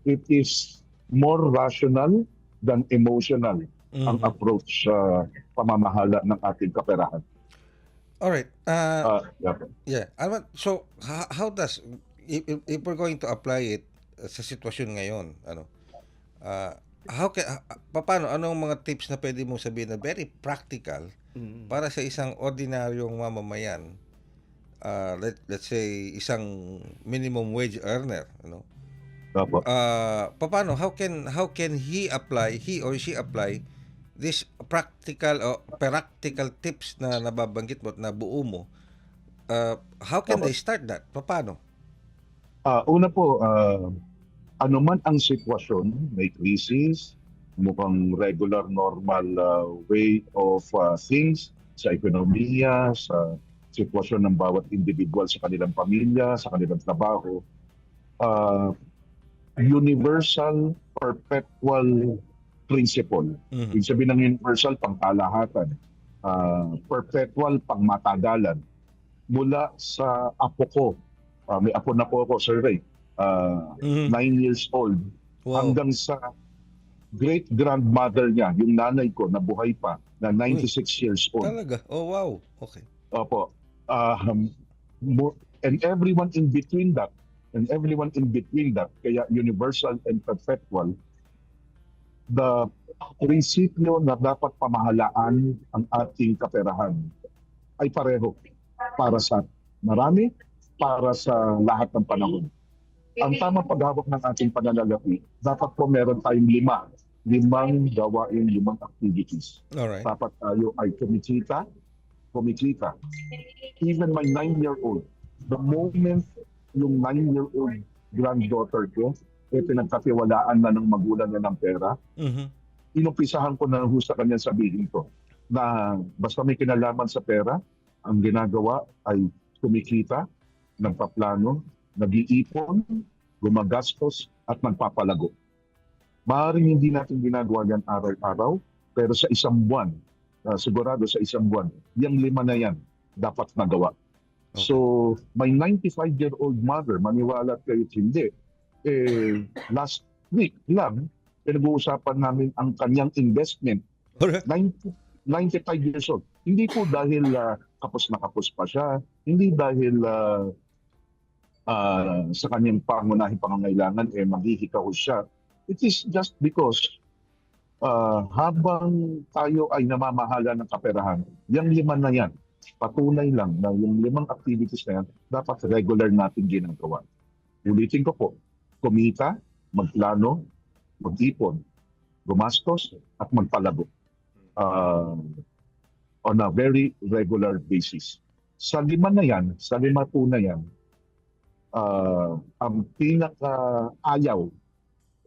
It is more rational than emotional ang approach sa pamamahala ng ating kaperahan. Alright. Yeah. So, how does, if we're going to apply it sa sitwasyon ngayon, paano, anong mga tips na pwede mong sabihin na very practical para sa isang ordinaryong mamamayan, let's say isang minimum wage earner, Opo. Paano, how can he or she apply this practical tips na nababanggit mo at nabuo mo? How can they start that? Paano? Una po, ano man ang sitwasyon, may crisis, mukhang regular, normal way of things sa ekonomiya, sa sitwasyon ng bawat individual sa kanilang pamilya, sa kanilang trabaho, universal perpetual principle. Ibig sabihin ng universal, pangkalahatan. Perpetual, pangmatagalan. Mula sa apo ko, may apo na po ako, Sir Ray, 9 years old, Wow. hanggang sa great-grandmother niya, yung nanay ko na buhay pa, na 96 years old. Talaga? Oh, wow. Okay. Opo. And everyone in between that, kaya universal and perpetual, the prinsipyo na dapat pamahalaan ang ating kaperahan ay pareho para sa marami, para sa lahat ng panahon. Ang tamang paghawak ng ating pananalapi, dapat po meron tayong limang gawain, 5 activities. Alright. Dapat tayo ay kumikita. Even my 9-year-old, the moment yung 9-year-old granddaughter ko, pinagkatiwalaan na ng magulang niya ng pera, inumpisahan ko na sa kanya sabihin ko na basta may kinalaman sa pera, ang ginagawa ay kumikita, nagpaplano, nag-iipon, gumagastos, at nagpapalago. Maaaring hindi natin ginagawa yan araw-araw, pero sa isang buwan, sigurado sa isang buwan, yung 5 na yan dapat nagawa. Okay. So, my 95-year-old mother, maniwala kayo hindi, last week lang, pinag-uusapan namin ang kanyang investment. Alright. 95 years old. Hindi po dahil kapos na kapos pa siya, hindi dahil sa kanyang pangunahing pangangailangan maghihikaw siya. It is just because habang tayo ay namamahala ng kaperahan, yung 5 na yan, patunay lang na yung 5 activities na yan, dapat regular natin ginagawa. Ulitin ko po, kumita, magplano, mag-ipon, gumastos, at magpalago. On a very regular basis. Sa 5 na yan, sa 5 po na yan, ang pinaka-ayaw,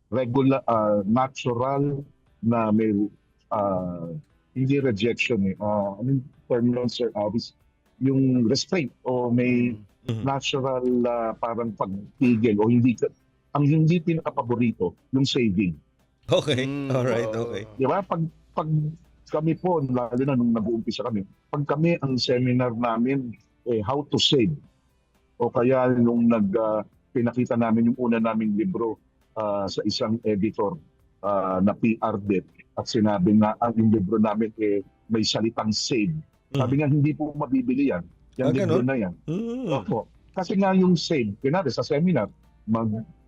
regular, natural na may hindi rejection anong term nun, Sir Avis? Yung restraint o may natural parang pagpigil o hindi ang hindi pinaka-paborito, yung saving. Okay. Alright. Okay. Di ba? Pag kami po, lalo na nung nag-uumpisa kami, pag kami ang seminar namin, how to save, o kaya nung pinakita namin yung una naming libro sa isang editor na PR din, at sinabi nga yung libro namin may salitang save. Sabi nga, hindi po mabibili yan. Yung libro ganun? na yan. Opo. Kasi nga yung save, kunwari sa seminar,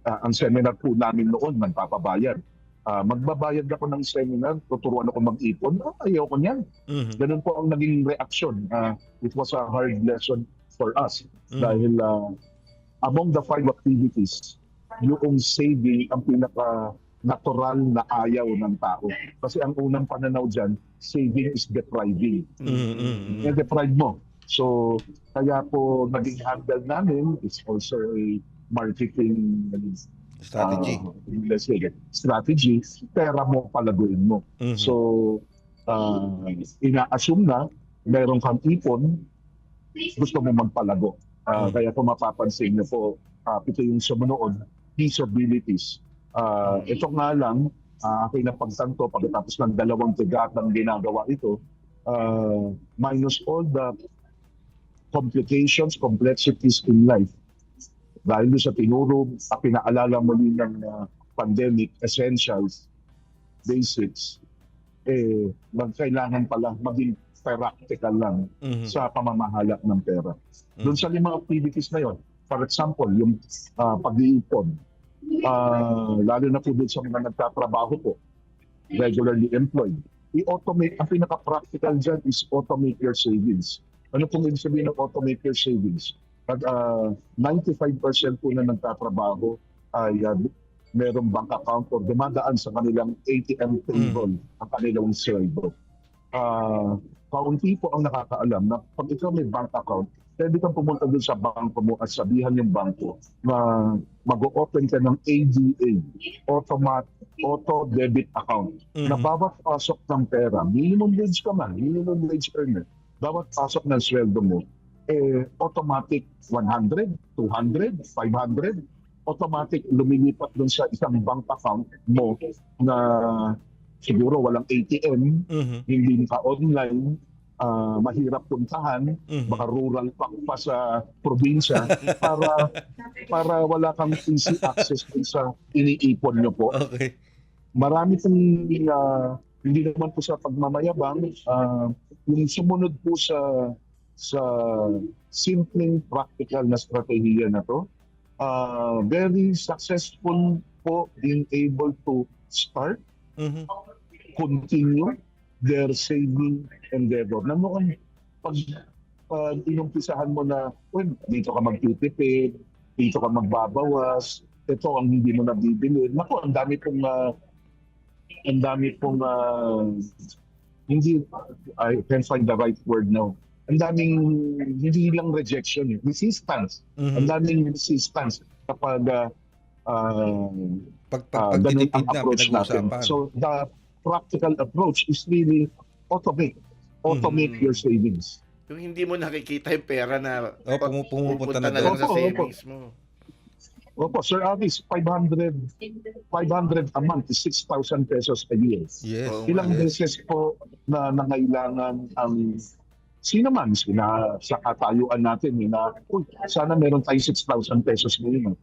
ang seminar po namin noon, magpapabayad. Magbabayad ako ng seminar, tuturuan ako mag-ipon, ayoko niyan. Ganun po ang naging reaksyon. It was a hard lesson for us. Dahil among the 5 activities, yung saving ang pinaka-natural na ayaw ng tao. Kasi ang unang pananaw dyan, saving is depriving. Deprive mo. So, kaya po naging handle namin, it's also a marketing Strategy. Let's say, strategy, pera mo, palaguin mo. So, ina-assume na meron kang ipon, gusto mo magpalago. Kaya kung mapapansin niyo po, ito yung sumunood, feasibilities. Ito nga lang, aking napagtanto pagkatapos ng 2 tigatang ginagawa ito, minus all the complications, complexities in life. Dahil sa tinuro, pinaalala muli ng pandemic, essentials, basics, magkailangan pala maging practical lang sa pamamahala ng pera. Doon sa 5 activities na yon, for example, yung pag-iipon, lalo na po doon sa mga nagtatrabaho po, regularly employed, i-automate, ang pinaka-practical dyan is automate your savings. Ano pong ibig sabihin ng automate your savings? Pag 95% po na nagtatrabaho ay merong bank account or dumadaan sa kanilang ATM table ang kanilang sweldo. Kaunti po ang nakakaalam na pag ikaw may bank account, pwede kang pumunta doon sa bangko mo at sabihan yung bangko na mag-o-open ka ng ADA, auto debit account, na bawat pasok ng pera, minimum wage ka man, minimum wage earner, bawat pasok ng sweldo mo, automatic 100, 200, 500, automatic lumilipat doon sa isang bank account mo na siguro walang ATM, hindi ka online, mahirap puntahan, baka rural pa sa probinsya para wala kang easy access dun sa iniipon nyo po. Okay. Marami pong hindi naman po sa pagmamayabang, yung sumunod po sa simpleng practical na strategiya na to, very successful po being able to start, continue their saving endeavor. Na noon, pag inumpisahan mo na, dito ka magtitipid, dito ka magbabawas, ito ang hindi mo nabibili. Naku, ang dami pong, hindi, I can't find the right word now. Ang daming, hindi lang rejection, resistance. Ang daming resistance kapag ganun ang approach natin. So, the practical approach is really automate your savings. Yung hindi mo nakikita yung pera na pumupunta na na lang doon. sa Opo, savings mo. Opo, Sir Avis, 500 a month is 6,000 pesos a year. Yes. Oo. Ilang beses po na nangailangan ang sino man sa katayuan natin na sana meron tayong 6,000 pesos ngayon.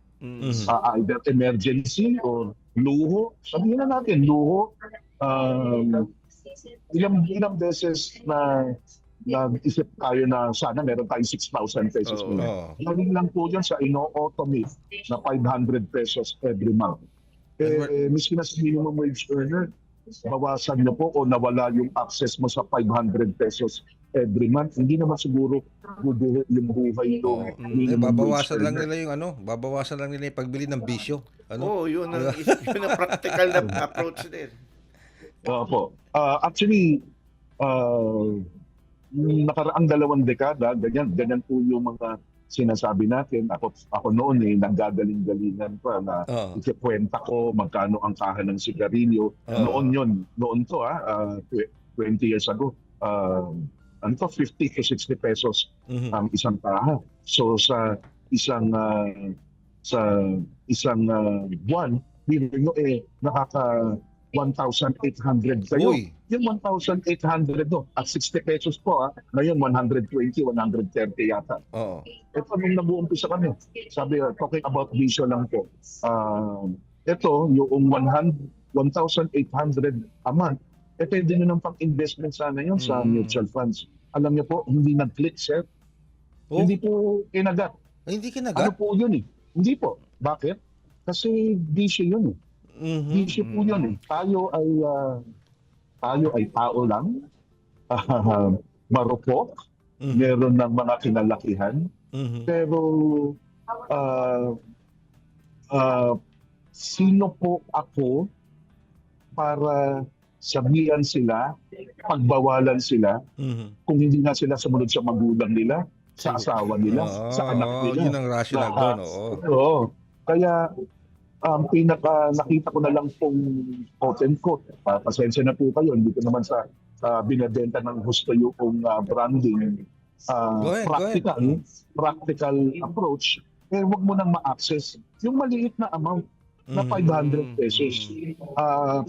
Either emergency or luho. Sabihin na natin, luho. Ilang beses na isip tayo na sana meron tayong 6,000 pesos ngayon. Gawin lang po yan sa ino-automate na 500 pesos every month. Miski na sa minimum wage earner, bawasan niyo po o nawala yung access mo sa 500 pesos every month, hindi naman siguro bubuhit yung buhay yung babawasan lang nila yung babawasan lang nila yung pagbili ng bisyo. Yun ang practical na approach din. Opo. Actually, nakaraang 2 dekada, ganyan po yung mga sinasabi natin. Ako noon naggagaling-galingan pa na ikikwenta ko magkano ang kaha ng sigarilyo. Noon to 20 years ago. 50 to 60 pesos ang isang kaha. So sa isang buwan, nakaka 1,800 kayo. Uy. Yung 1,800 at 60 pesos po ngayon 120, 130 yata. Ito nung nag-uumpisa kami, sabi, talking about bisyo lang po. Ito, yung 1,800 a month, pwede nyo ng pang-investment sana yun sa mutual funds. Alam niyo po, hindi nag-click, sir. Hindi po kinagat. Hindi Ano kinagat? po yun Hindi po. Bakit? Kasi bisyo yun Bisyo po yun Tayo ay tao lang. Marupok. Meron ng mga kinalakihan. Pero sino po ako para sabihan sila, pagbawalan sila, kung hindi nga sila sumunod sa magulang nila, sa asawa nila, sa anak nila. Yun ang rational doon. Oo. Kaya nakita ko na lang pong quote-and-quote. Pasensya na po kayo, hindi ko naman sa binibenta ng gusto yung branding. Practical approach. Huwag mo nang ma-access yung maliit na amount na 500 pesos.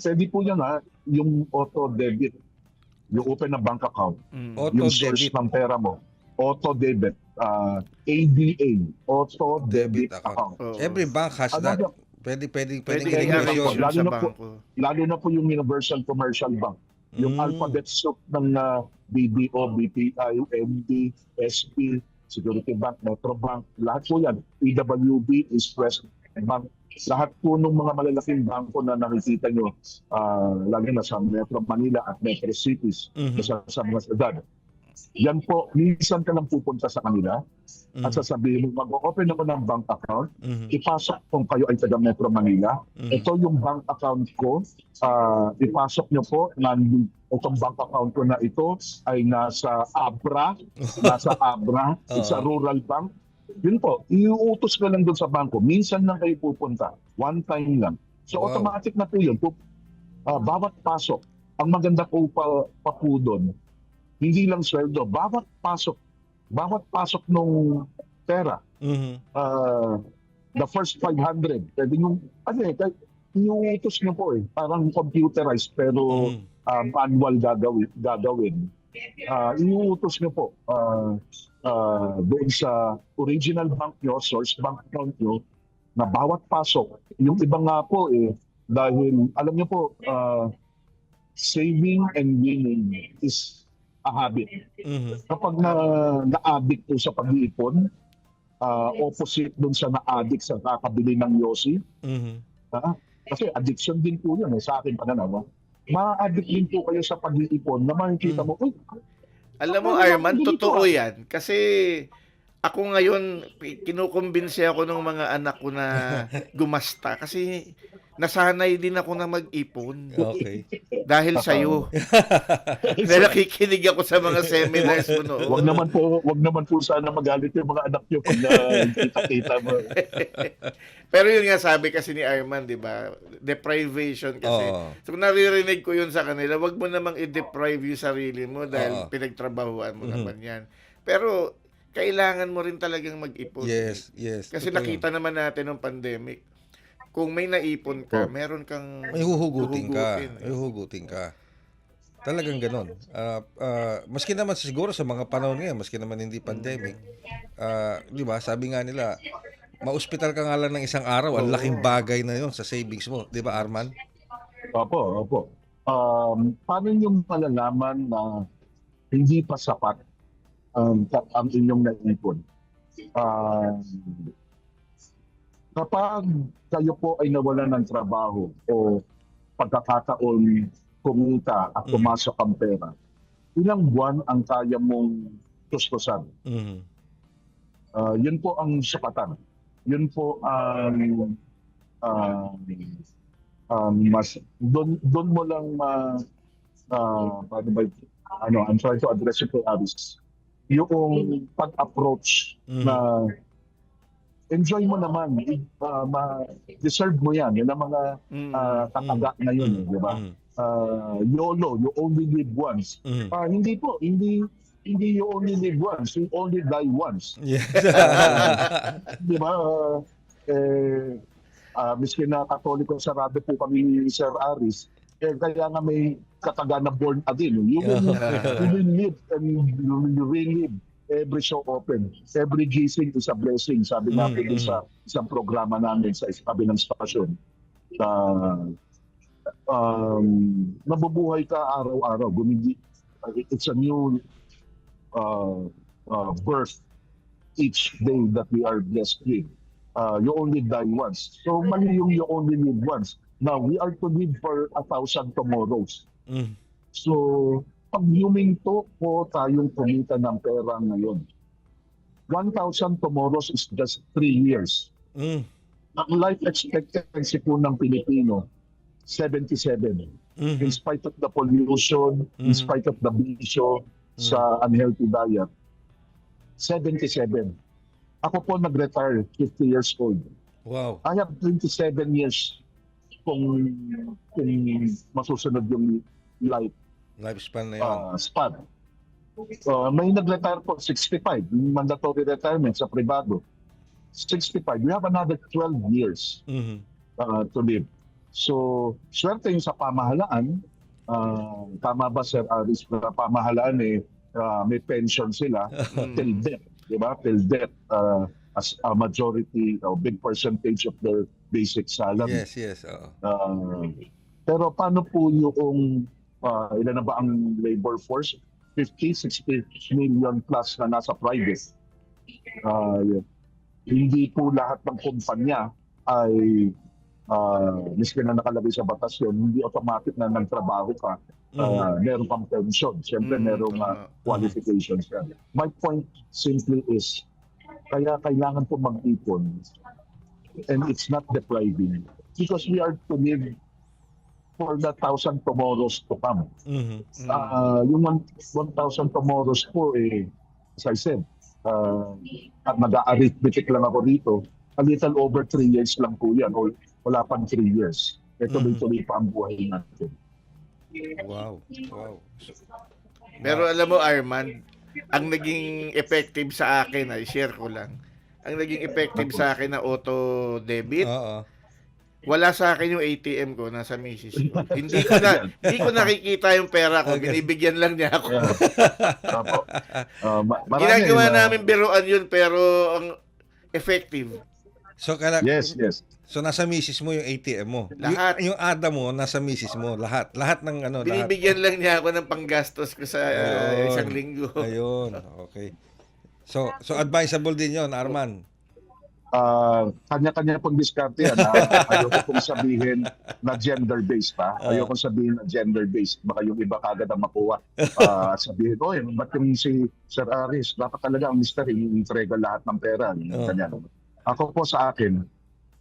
Pwede po yan yung auto-debit. Yung open na bank account. Yung source ng pera mo. Auto-debit. ADA. Auto-debit account. Every bank has that. Pwede i-arrange lalo sa na po, bangko. lalo na po yung Universal Commercial Bank. Yung alphabet soup ng BDO, BPI, MD, SP, Security Bank, Metro Bank, lahat po yan. PWB, East West Bank. Lahat po ng mga malalaking bangko na nakikita nyo, lalo na sa Metro Manila at Metro Cities, sa mga syudad. Yan po, minsan ka lang pupunta sa kanila at sasabihin mo, mag-open ako ng bank account, ipasok kung kayo ay taga Metro Manila. Ito yung bank account ko, ipasok nyo po, itong bank account ko na ito ay nasa Abra, it's a rural bank. Yun po, iuutos ka lang doon sa bangko. Minsan lang kayo pupunta, one time lang. So Wow. automatic na po yun. Bawat pasok, ang maganda po pa po doon, hindi lang sweldo, bawat pasok nung pera, the first 500, pwede yung, iuutos nyo po parang computerized pero manual gagawin. Iuutos nyo po doon sa original bank nyo, source bank account nyo, na bawat pasok, yung iba nga po dahil alam nyo po, saving and winning is a habit. Kapag na-addict po sa pag-iipon, opposite dun sa na-addict sa kakabili ng yosi, kasi addiction din po yun sa akin pananaw. Ma-addict din po kayo sa pag-iipon na makikita mo, uy, Alam mo, Arman, totoo yan. Kasi ako ngayon, kinukumbinsi ako ng mga anak ko na gumasta. Kasi nasanay din ako na mag-ipon. Okay. Dahil sa'yo. Dahil nakikinig ako sa mga seminars mo noon. Wag naman po sana magalit yung mga anak niyo pag kita-kita mo. Pero yun nga sabi kasi ni Arman, di ba? Deprivation kasi. Oo. So kung naririnig ko yun sa kanila, wag mo namang i-deprive yung sarili mo dahil Oo. pinagtrabahuan mo naman yan. Pero kailangan mo rin talagang mag-ipon. Yes. Kasi Totoo nakita naman natin ng pandemic, kung may naipon ka, Oh. meron kang May huhugutin ka. huhugutin, May huhugutin ka. Talagang ganon. Maski naman siguro sa mga panahon ngayon, maski naman hindi pandemic, di ba, sabi nga nila, ma-hospital ka nga lang ng isang araw, ang laking bagay na yon sa savings mo. Di ba, Arman? Opo. Paano yung malalaman na hindi pa sapat ang inyong naipon? Kapag kayo po ay nawalan ng trabaho o pagkakataon kumita at pumasok ang pera, ilang buwan ang kaya mong tustusan? Yun po ang sapatan. Yun po ang mas doon mo lang paano ba I'm trying to address it to Aris. Yung pag-approach na enjoy mo naman, deserve mo yan. Yun ang mga tataga na yun, di ba? YOLO, you only live once. Hindi po, hindi you only live once, you only die once. Yes. Di ba? Miski na Katoliko sarado po kami ni Sir Aris, kaya nga may kataga na born again. You will live and you relive every show open. Every gising is a blessing. Sabi natin sa isang programa namin sa kabilang stasyon. Nabubuhay ka araw-araw. It's a new birth each day that we are blessed with. You only die once. So mali yung you only live once. Now, we are to live for 1,000 tomorrows. So, pag huminto po tayong kumita ng pera ngayon, 1,000 tomorrows is just 3 years. Ang life expectancy po ng Pilipino, 77. In spite of the pollution, in spite of the bisyo sa unhealthy diet, 77. Ako po nag-retire 50 years old. Wow. I have 27 years kung masusunod yung Lifespan na yun. span. May nag-retire po 65, mandatory retirement sa privado. 65, we have another 12 years to live. So, swerte yung sa pamahalaan. Tama ba, Sir Aris, na pamahalaan may pension sila till death, di ba? Till death as a majority or big percentage of their basic salary. Yes. Pero paano po yung ilan na ba ang labor force? 50-60 million plus na nasa private. Hindi po lahat ng kumpanya ay miski na nakalagay sa batas yun, hindi automatic na nagtrabaho ka, meron kang pension. Siyempre, meron qualifications ka. My point simply is, kaya kailangan po mag-ipon, and it's not depriving, because we are to live for the 1,000 tomorrows to come. Yung 1,000 tomorrows po, as I said, mag-a-arithmetic lang ako dito, a little over 3 years lang po yan, o wala pang 3 years. Ito tuloy pa ang buhay natin. Wow. Pero alam mo, Arman, ang naging effective sa akin, ay share ko lang, ang naging effective sa akin na auto-debit, Oo. wala sa akin yung ATM ko, nasa misis ko. Hindi ko nakikita yung pera ko, binibigyan lang niya ako. Opo. Marami, Ginagawa namin biruan yun, pero ang effective. So, Yes. so nasa misis mo yung ATM mo. Lahat. Yung ADA mo, nasa misis mo. Lahat ng lahat. Binibigyan lang niya ako ng panggastos ko sa Ayun. isang linggo. Ayun, okay. So advisable din yon, Arman. Kanya-kanya pong diskarte yan. Ayoko pong sabihin na gender-based pa. Ayoko sabihin na gender-based. Baka yung iba kagad ang makuha. Sabihin, ba't yung si Sir Aris, dapat talaga ang mister, i-entrega lahat ng pera. Ganyan. Ako po sa akin,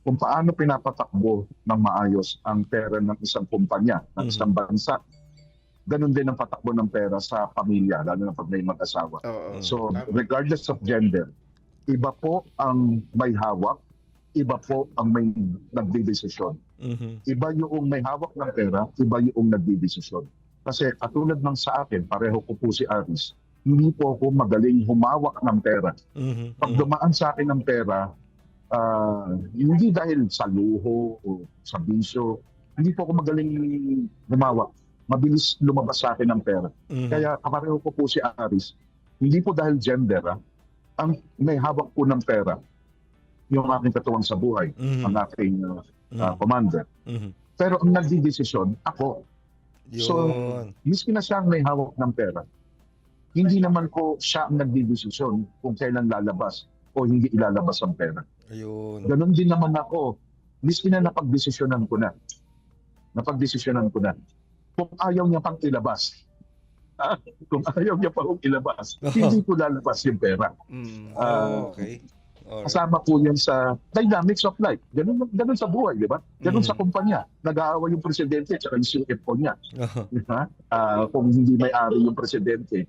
kung paano pinapatakbo ng maayos ang pera ng isang kumpanya, ng isang bansa, ganun din ang patakbo ng pera sa pamilya, lalo na pag may mag-asawa. Oo. So, Tama. regardless of gender, iba po ang may hawak, iba po ang may nagdidesisyon. Iba yung may hawak ng pera, iba yung nagdidesisyon. Kasi katulad ng sa akin, pareho ko po si Aris, hindi po ako magaling humawak ng pera. Pag dumaan sa akin ng pera, hindi dahil sa luho o sa bisyo, hindi po ako magaling humawak. Mabilis lumabas sa akin ng pera. Kaya kapareho ko po si Aris, hindi po dahil gender, ang may hawak po ng pera, yung aking katuwang sa buhay, ang aking commander. Pero ang nagdidesisyon, ako. So, miski na siya ang may hawak ng pera, hindi naman po siya ang nagdidesisyon kung kailan lalabas o hindi ilalabas ang pera. Ayun. Ganon din naman ako, miski na napagdesisyonan ko na. Kung ayaw niya pang ilabas, hindi ko lalabas yung pera. Okay. Alright. Kasama po yan sa dynamics of life. Ganun sa buhay, di ba? Ganun sa kumpanya. Nag-aaway yung presidente at yung CFO niya. Diba? Kung hindi may-ari yung presidente,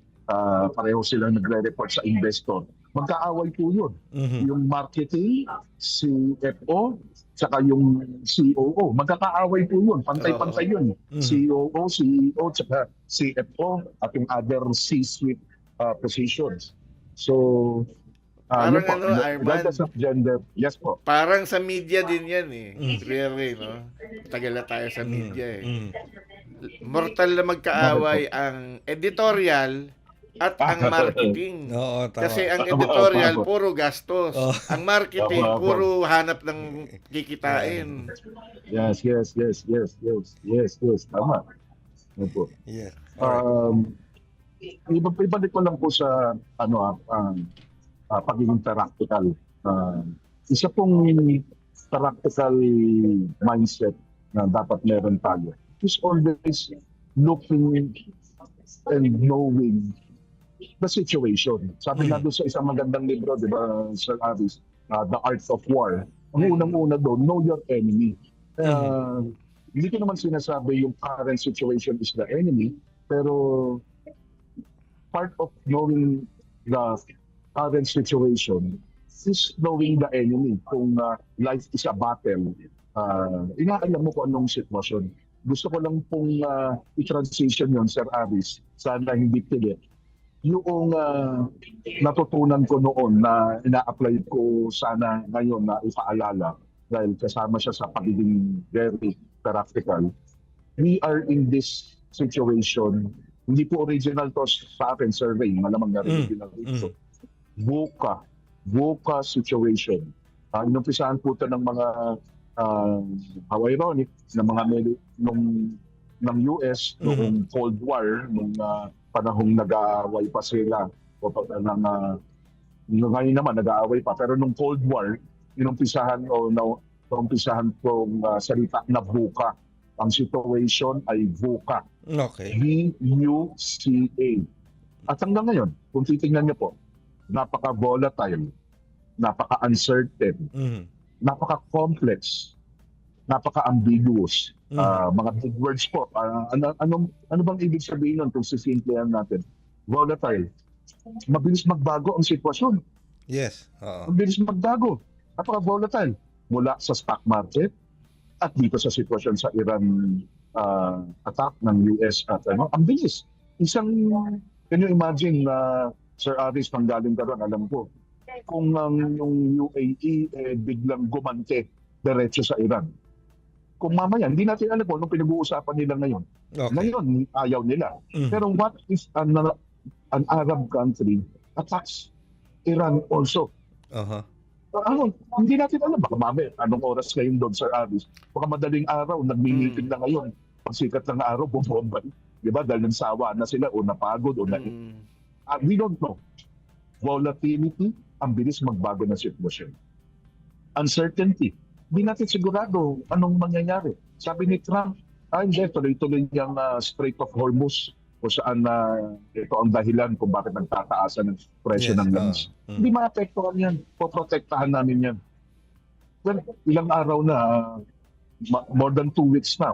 pareho silang nagre-report sa investor. Magkaaway po yun. Yung marketing, CFO, saka yung COO. Magkakaaway po yun. Pantay-pantay yun. COO, CEO, saka CFO, at yung other C-suite positions. So, Parang yun po, Arman, regardless of gender, yes po. parang sa media din yan Clearly, no? Tagal na tayo sa media Mortal na magkaaway ang editorial at ang marketing. Oo, tama. Kasi ang editorial, puro gastos. Ang marketing, Tama. puro hanap ng kikitain. Yes. Tama. Opo. Yeah. Ibalik ko lang po sa pagiging practical. Isa pong practical mindset na dapat meron tayo is always looking and knowing the situation. Sabi nga doon sa isang magandang libro, di ba, Sir Aris, The Art of War. Ang unang-una doon, know your enemy. Hindi ko naman sinasabi yung current situation is the enemy, pero part of knowing the current situation is knowing the enemy. Kung life is a battle, inaalam mo kung anong sitwasyon. Gusto ko lang pong i-transition yon, Sir Aris, sana hindi pilit. Yung natutunan ko noon na ina-apply ko sana ngayon na ipaalala dahil kasama siya sa pagiging very practical. We are in this situation, hindi po original to sa akin, survey, malamang na original ito. VUCA situation. Inumpisahan po ito ng mga how ironic, ng mga ng US noong Cold War, nung panahong nag-aaway pa sila. Ngayon naman nag-aaway pa. Pero nung Cold War, inumpisahan o Umpisahan kong salita na VUCA. Ang situation ay VUCA. Okay. VUCA. At hanggang ngayon, kung titingnan niyo po, napaka-volatile, napaka-uncertain, Mhm. napaka-complex, napaka-ambiguous. Mga big words po. Ano bang ibig sabihin nun kung sisimplehan natin? Volatile. Mabilis magbago ang sitwasyon. Yes. Oo. Mabilis magbago. Napaka-volatile. Mula sa stock market at dito sa sitwasyon sa Iran attack ng US at ang bilis. Can you imagine na Sir Aris, panggaling ka ron, alam ko, kung yung UAE biglang gumante diretso sa Iran. Kung mamaya, hindi natin alam kung anong pinag-uusapan nila ngayon. Okay. Ngayon, ayaw nila. Mhm. Pero what if an Arab country attacks Iran also? Aha. Hindi natin alam. Baka mamaya, anong oras ngayon doon, Sir Aris? Baka madaling araw, nagmi-meeting na ngayon. Pag sikat ng araw, bumomba. Diba? Dahil nagsawa na sila o napagod o we don't know. Volatility, ang bilis magbago ng sitwasyon. Uncertainty, hindi natin sigurado anong mangyayari. Sabi ni Trump, hindi, tuloy-tuloy yung Strait of Hormuz kung saan ito ang dahilan kung bakit nagtataasan ng presyo Yes, ng langis. Hindi maapektuhan yan. Poprotektahan namin yan. Well, ilang araw na, more than 2 weeks na,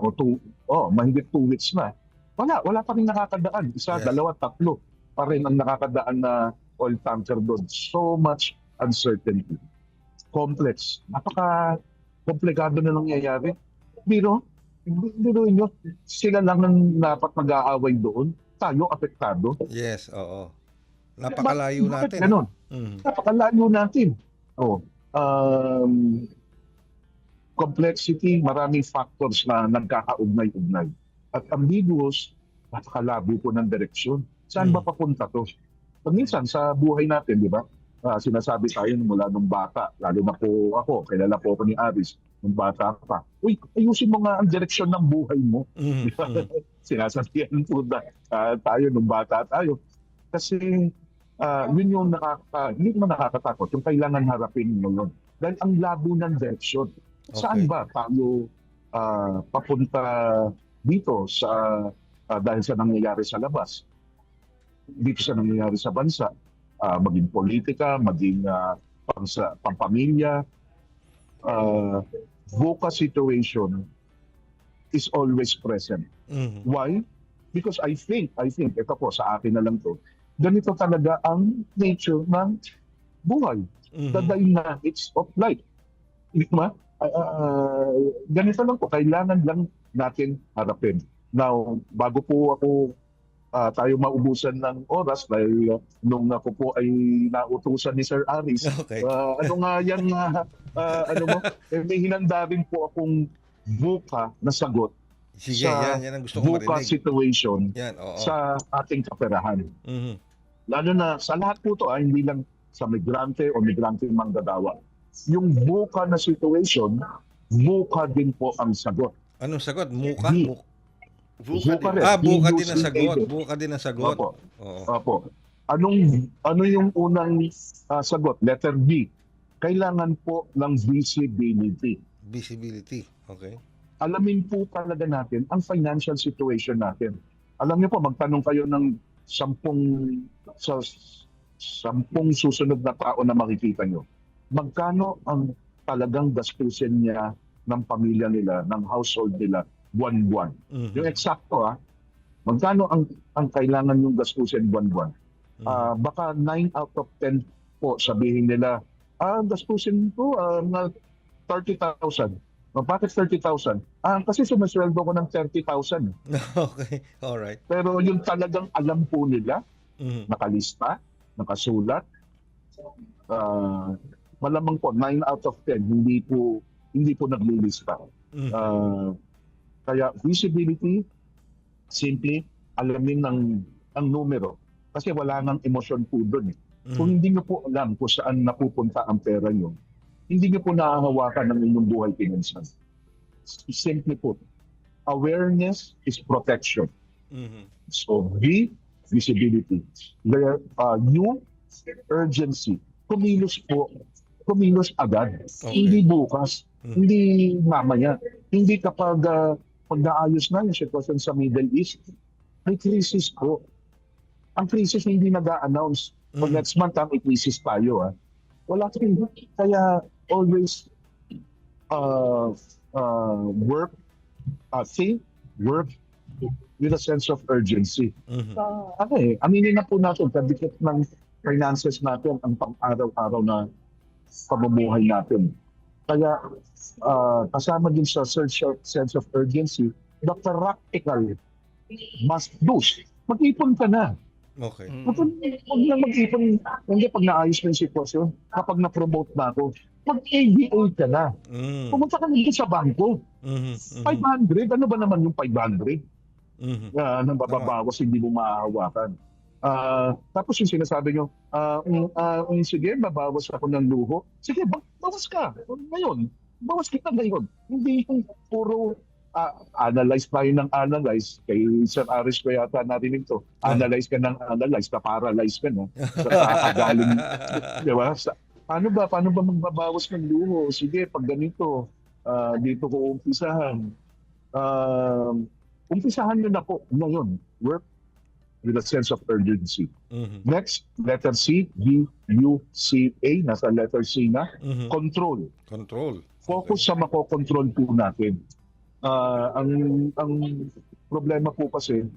mahigit 2 weeks na, wala pa rin nakakadaan. Isa, Yes. dalawa, tatlo pa rin ang nakakadaan na oil tanker doon. So much uncertainty. Complex. Napaka-komplikado na nangyayari. Biro nyo, sila lang ang dapat mag-aaway doon. Tayo, apektado. Yes, oo. Napakalayo Bakit natin. ganon? Mhm. Napakalayo natin. Complexity, maraming factors na nagkakaugnay-ugnay. At ambiguous, napakalabo po ng direksyon. Saan ba papunta to? Pag minsan sa buhay natin, di ba? Sinasabi tayo mula nung bata, lalo na po ako, kilala po ako ni Aris, nung bata pa. Uy, ayusin mo nga ang direksyon ng buhay mo. Mhm. Di ba? Sinasabihan po na tayo nung bata tayo. Kasi yun yung hindi naman nakakatakot, yung kailangan harapin mo yun. Dahil ang labo ng direksyon. Saan Okay. ba tayo papunta dito dahil sa nangyayari sa labas? Dito sa nangyayari sa bansa, maging politika, maging pampamilya, VUCA situation is always present. Mhm. Why? Because I think, ito po sa akin na lang to, ganito talaga ang nature ng buhay. Mhm. The dynamics of life. Di ba? Ganito lang po, kailangan lang natin harapin. Now, bago po tayo maubusan ng oras dahil nung ako po ay nautusan ni Sir Aris, Okay. ano nga yan, may hinanda rin po akong VUCA na sagot Sige, sa yan ang gusto kong VUCA marinig. situation Yan, oo. sa ating kaperahan. Mhm. Lalo na sa lahat po to, hindi lang sa migrante o migrante manggagawa. Yung VUCA na situation, VUCA din po ang sagot. Anong sagot? Muka? Di. VUCA VUCA din. rin. Buka din ang VUCA sagot. din. Buka din ang sagot. Opo. Oo. Opo. Ano yung unang sagot? Letter B. Kailangan po ng visibility. Visibility. Okay. Alamin po talaga natin ang financial situation natin. Alam niyo po, magtanong kayo ng 10 susunod na tao na makikita nyo. Magkano ang talagang gastusin niya ng pamilya nila, ng household nila, buwan-buwan? Mhm. Yung eksakto magkano ang kailangan yung gastusin buwan-buwan? Baka 9 out of 10 po sabihin nila, gastusin ko na 30,000. Bakit 30,000? Kasi sumasweldo ko ng 30,000. Okay. All right. Pero yung talagang alam po nila, Mhm. nakalista, nakasulat, malamang po 9 out of 10 hindi po naglilista. Mhm. Kaya visibility, simply alamin ang numero. Kasi wala nang emosyon po doon. Kung hindi nyo po alam kung saan napupunta ang pera nyo, hindi nyo po nahahawakan ng inyong buhay pinansan. Simply put, awareness is protection. Mhm. So, visibility. Urgency. Kumilos agad. Okay. Hindi bukas. Hindi mamaya. Hindi kapag pag naayos na yung sitwasyon sa Middle East, may crisis po. Ang crisis hindi nag-a-announce. Pag next month, may crisis tayo. Wala kang. Kaya always work, think, work with a sense of urgency. Aminin na po natin, kadikit ng finances natin ang pang-araw-araw na pamumuhay natin. Kaya kasama din sa sense of urgency, the practical must do. Mag-ipon ka na. Okay. Huwag lang mag-ipon. Hindi pag naayos na yung sitwasyon, kapag na-promote na ako, mag-ABA ka na. Pumunta ka na sa bangko. 500, ano ba naman yung 500? Nang bababawas, hindi mo maahawakan. Tapos yung sinasabi nyo, sige, babawas ako ng luho. Sige, bawas ka. Ngayon, bawas kita ngayon. Hindi yung puro analyze tayo ng analyze. Kay Sir Aris ko yata narinig to. Analyze ka ng analyze, ka-paralyze ka na. Kakagaling. Diba? Paano ba magbabawas ng luho? Sige, pag ganito, dito ko umpisahan. Umpisahan nyo na po ngayon. Work with a sense of urgency. Next, letter C, B, U, C, A. Nasa letter C na. Control. Focus sa makokontrol po natin. Ang problema po kasi,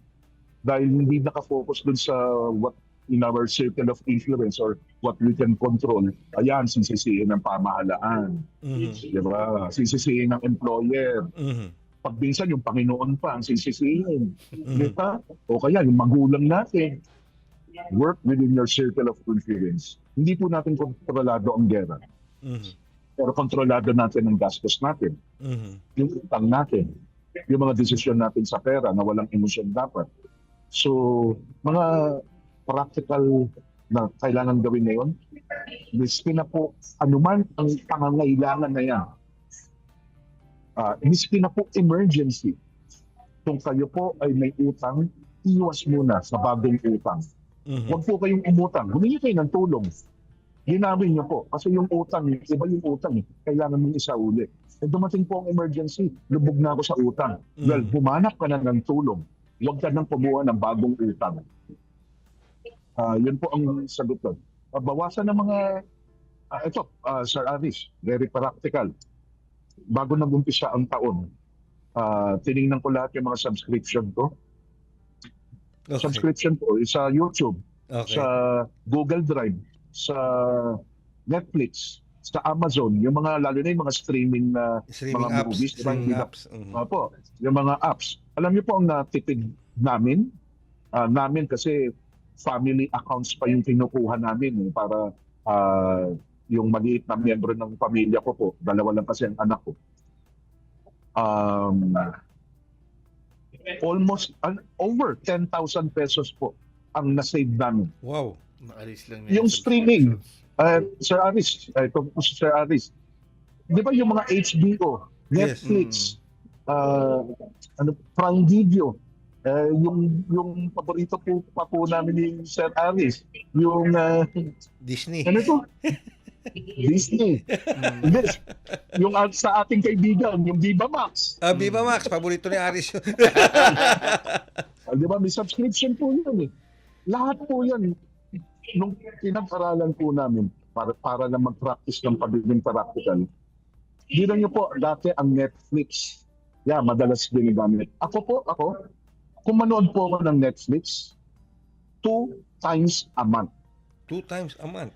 dahil hindi nakafocus dun sa what in our circle of influence or what we can control, ayan, sisisihin ng pamahalaan. Diba? Sisisihin ng employer. Pag minsan yung Panginoon pa ang sisisihin. Diba? O kaya yung magulang natin. Work within your circle of influence. Hindi po natin kontrolado ang gera. Pero kontrolado natin ang gastos natin. Yung utang natin. Yung mga desisyon natin sa pera na walang emosyon dapat. So, mga practical na kailangan gawin ngayon, miski na po anuman ang pangangailangan na yan, miski na po emergency, kung kayo po ay may utang, iwas muna sa bagong utang. Huwag po kayong umutang. Humingi kayo ng tulong. Ginawin niyo po. Kasi yung utang, iba yung utang. Kailangan mong isauli. Dumating po ang emergency, lubog na ako sa utang. Well, humanap ka na ng tulong. Huwag ka nang kumuha ng bagong utang. Yun po ang sagot doon. Bawasan ng mga, Sir Aris, very practical. Bago nag-umpisa ang taon, tinignan ko lahat yung mga subscription ko. Okay. Subscription ko sa YouTube, sa Google Drive, sa Netflix, sa Amazon, yung mga lalo na yung mga streaming mga apps, movies, streaming apps. Opo, yung mga apps. Alam niyo po ang natipid namin kasi family accounts pa yung kinukuha namin para yung maliit na miyembro ng pamilya ko po, dalawa lang kasi ang anak ko. Almost over 10,000 pesos po ang na-save namin. Wow. Maalis lang na Yung streaming, Sir Aris, ito po si Sir Aris, di ba yung mga HBO, Netflix, Prime Video, yung paborito po namin ni Sir Aris, yung Disney. ano to? Disney. Hindi. Yung sa ating kaibigan, yung Viva Max. Viva Max, paborito ni Aris yun. Di ba, may subscription po yun eh. Lahat po yan. Nung pinag-aralan po namin para na mag-practice ng pagiging practical, hindi nyo po dati ang Netflix. Madalas ginagamit. Ako, kung manood po ako ng Netflix, 2 times a month. 2 times a month?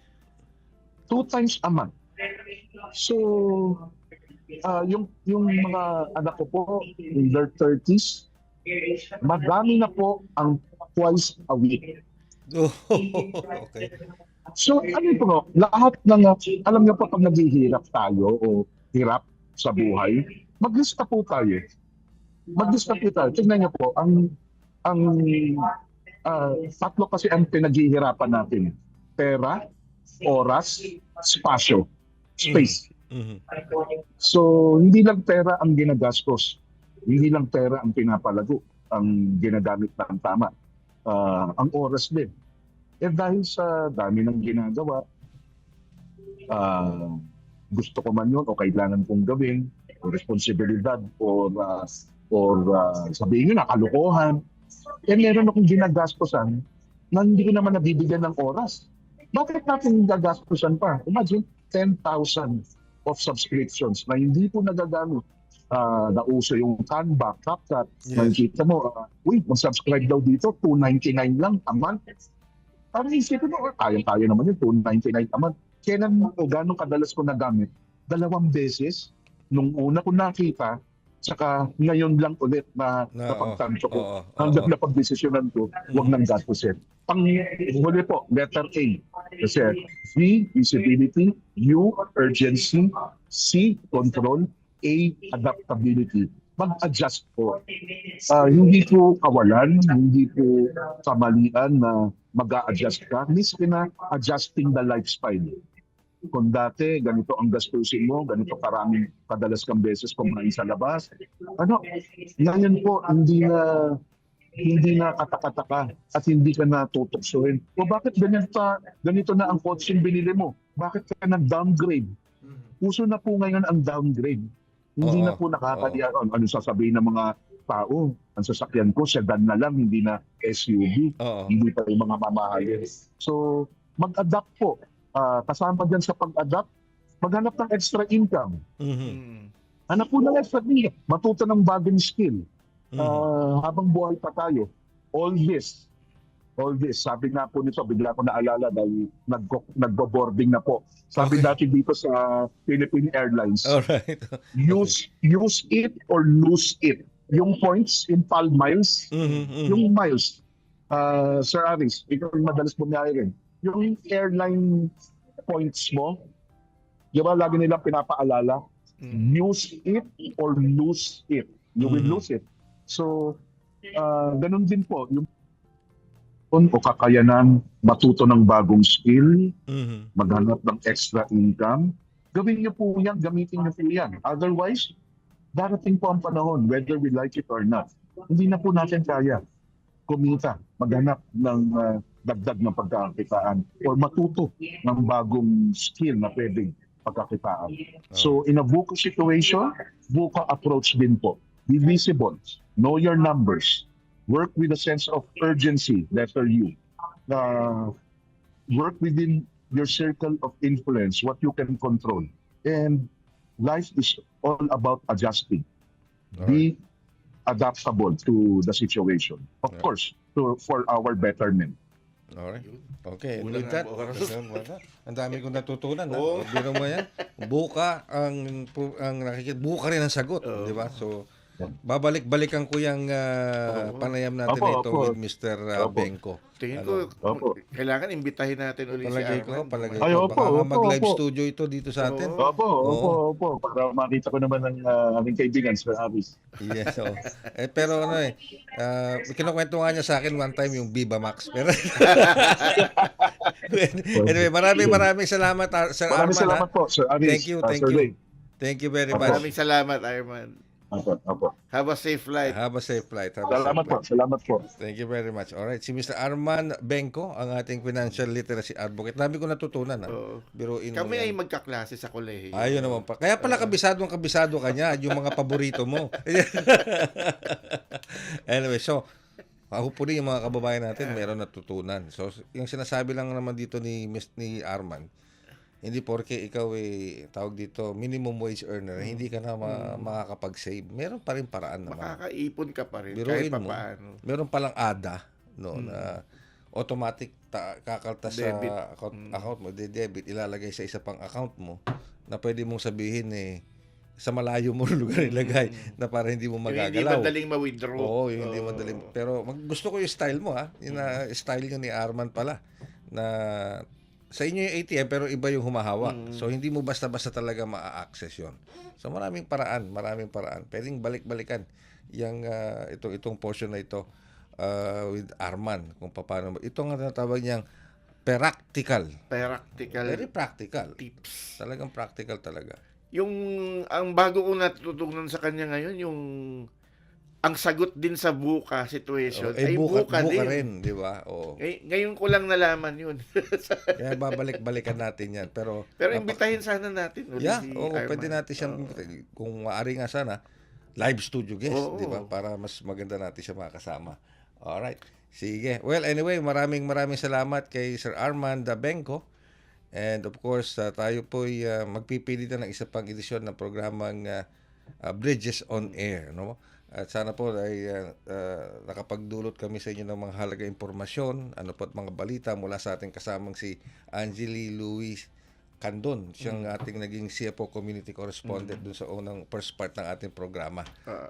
2 times a month. So, yung mga anak ko po, in their 30s, madami na po ang twice a week. Okay. So, ano po, lahat ng, alam niyo po pag naghihirap tayo o hirap sa buhay, maglista po tayo. Tingnan niyo po, ang tatlo kasi ang pinaghihirapan natin. Pera, oras, spasyo, space. So, hindi lang pera ang ginagastos. Hindi lang pera ang pinapalago, ang ginagamit ng tama. Ang oras din. Dahil sa dami ng ginagawa, gusto ko man yun o kailangan kong gawin, o responsibilidad, or sabihin nyo na, kalokohan. Eh meron akong ginagastosan na hindi ko naman nabibigyan ng oras. Bakit natin gagastosan pa? Imagine, 10,000 of subscriptions na hindi po nagagamit. Nauso yung Canva, CapCut. Yes. Makikita mo, mag-subscribe daw dito, $2.99 lang a month. Parang isipin mo, kaya naman yun, $2.99 a month. Kailan mo, gano'ng kadalas ko nagamit? 2 beses. Nung una ko nakita, saka ngayon lang ulit na napagtanto ko. Hanggang napag-desisyonan ko, huwag nang gastusin. Pang huli po, letter A. Kasi V, visibility, U, urgency, C, control, A, adaptability. Mag-adjust po. Hindi po kawalan, hindi po kamalian na mag-a-adjust ka. Miski na adjusting the lifestyle. Kung dati, ganito ang gastusin mo, ganito karaming kadalas kang beses kumain sa labas. Ngayon po, hindi na katakataka at hindi ka natutoksohin. O bakit ganito na ang coaching binili mo? Bakit ka nag-downgrade? Uso na po ngayon ang downgrade. Hindi na po nakakaliyan. Ano sasabihin ng mga tao? Ang sasakyan ko, sedan na lang, hindi na SUV. Hindi pa yung mga mamahalin. So, mag-adapt po. Kasama dyan sa pag-adapt, maghanap ng extra income. Hanap po ng extra income. Matuto ng bagong skill. Habang buhay pa tayo. All this, sabi nga po nito, bigla ko naalala dahil nagbo-boarding na po. Sabi dati dito sa Philippine Airlines, Alright. use it or lose it. Yung points in PAL miles, yung miles. Sir Aris, ikaw yung madalas bumiyahe rin. Yung airline points mo, di ba lagi nilang pinapaalala, use it or lose it. You will lose it. So, ganun din po. Yung o kakayanan, matuto ng bagong skill, maghanap ng extra income, gawin niyo po yan, gamitin niyo po yan. Otherwise, darating po ang panahon, whether we like it or not, hindi na po natin kaya kumita, maghanap ng dagdag ng pagkakitaan or matuto ng bagong skill na pwedeng pagkakitaan. So, in a VUCA situation, VUCA approach din po. Be visible, know your numbers, work with a sense of urgency, letter U. Work within your circle of influence, what you can control. And life is all about adjusting. Be adaptable to the situation. Of course, for our betterment. Alright. Okay. Kulang With that, ang oras. ang dami kong natutunan. Biro mo yan. Buka buka rin ang sagot. Di ba? So, babalik-balikan ko yung panayam natin ito with Mr. Benko. Tingin ko, kailangan imbitahin natin ulit si Arman. Palagay Ay, ko. opo, Baka mag-live opo. studio ito dito sa atin. Opo. Para makita ko naman ang aming kaibigan, Sir Aris. Yes, pero kinukwento nga niya sa akin one time yung Viva Max. Pero anyway, maraming salamat, Sir Arman. Maraming salamat po, Sir Aris. Thank you. Sir Ray. Thank you very much. Maraming salamat, Arman. Opo. Have a safe flight. Have a safe flight. Salamat po. Thank you very much. Alright, si Mr. Arman Benko, ang ating financial literacy advocate. Dami ko natutunan. Biruin mo Kami ay yan. magkaklase sa kolehiyo. Ayun naman pa. Kaya pala kabisado ka niya, yung mga paborito mo. Anyway, so, hopefully yung mga kababayan natin meron natutunan. So, yung sinasabi lang naman dito ni Arman, hindi porke ikaw tawag dito minimum wage earner, hindi ka na makakapag-save. Meron pa rin paraan naman. Makakaipon ka pa rin Biruin kahit mo, papaano. meron palang ADA na automatic kakaltas Debit. sa account mo, debit, ilalagay sa isa pang account mo na pwede mong sabihin sa malayo mo lugar ilagay na para hindi mo Yung magagalaw. hindi madaling ma-withdraw. Oo, yung hindi madaling. Pero gusto ko yung style mo Yung style nyo ni Arman pala na sa inyo yung ATM pero iba yung humahawak. So hindi mo basta-basta talaga ma-access 'yon. So maraming paraan. Pwedeng balik-balikan yung itong portion na ito with Arman kung paano. Ito nga tinatawag niyang practical. Very practical. Tips. Talagang practical talaga. Ang bago kong natutunan sa kanya ngayon, yung ang sagot din sa buka situation ay buka buka din. rin, di ba? Oo. Ngayon ko lang nalaman yun. Kaya babalik-balikan natin yan. Pero Imbitahin sana natin ulit yeah, si oo, Arman. pwede natin siyang, kung maaari nga sana, live studio guest, Oo. di ba? Para mas maganda natin siya makasama. Alright. Sige. Well, anyway, maraming salamat kay Sir Arman Dabenco. And of course, tayo po'y magpipili na ng isa pang edisyon ng programang Bridges on Air, no? At sana po ay nakapagdulot kami sa inyo ng mga halaga impormasyon, ano po at mga balita mula sa ating kasamang si Angeli Louis Candon. Siyang ating naging CFO Community Correspondent dun sa unang first part ng ating programa.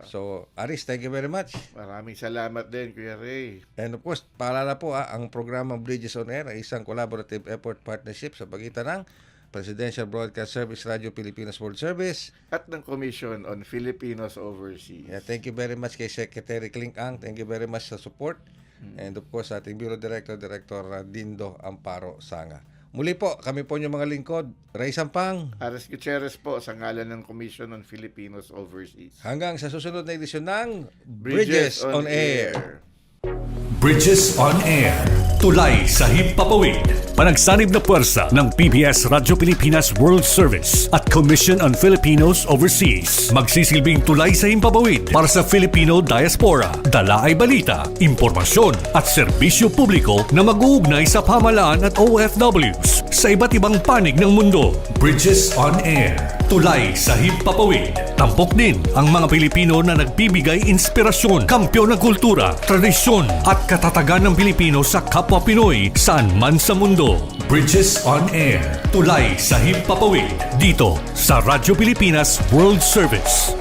So, Aris, thank you very much. Maraming salamat din, Kuya Ray. And of course, paalala po ang programang Bridges on Air ay isang collaborative effort partnership sa pagitan ng Presidential Broadcast Service, Radio Pilipinas World Service. At ng Commission on Filipinos Overseas. Yeah, thank you very much kay Secretary Kling Ang. Thank you very much sa support. And of course, ating Bureau Director, Director Dindo Amparo Sanga. Muli po, kami po yung mga lingkod. Ray Sampang. Ares Gutierrez po sa ngalan ng Commission on Filipinos Overseas. Hanggang sa susunod na edisyon ng Bridges on Air. Bridges on Air. Tulay sa himpapawid. Panagsanib na puwersa ng PBS Radyo Pilipinas World Service at Commission on Filipinos Overseas. Magsisilbing tulay sa himpapawid para sa Filipino diaspora. Dala ay balita, impormasyon at serbisyo publiko na mag-uugnay sa pamahalaan at OFWs sa iba't ibang panig ng mundo. Bridges on Air. Tulay sa himpapawid. Tampok din ang mga Pilipino na nagbibigay inspirasyon, kampyon ng kultura, tradisyon at katatagan ng Pilipino sa kapwa Pinoy saan man sa mundo. Bridges on Air. Tulay sa himpapawid. Dito sa Radyo Pilipinas World Service.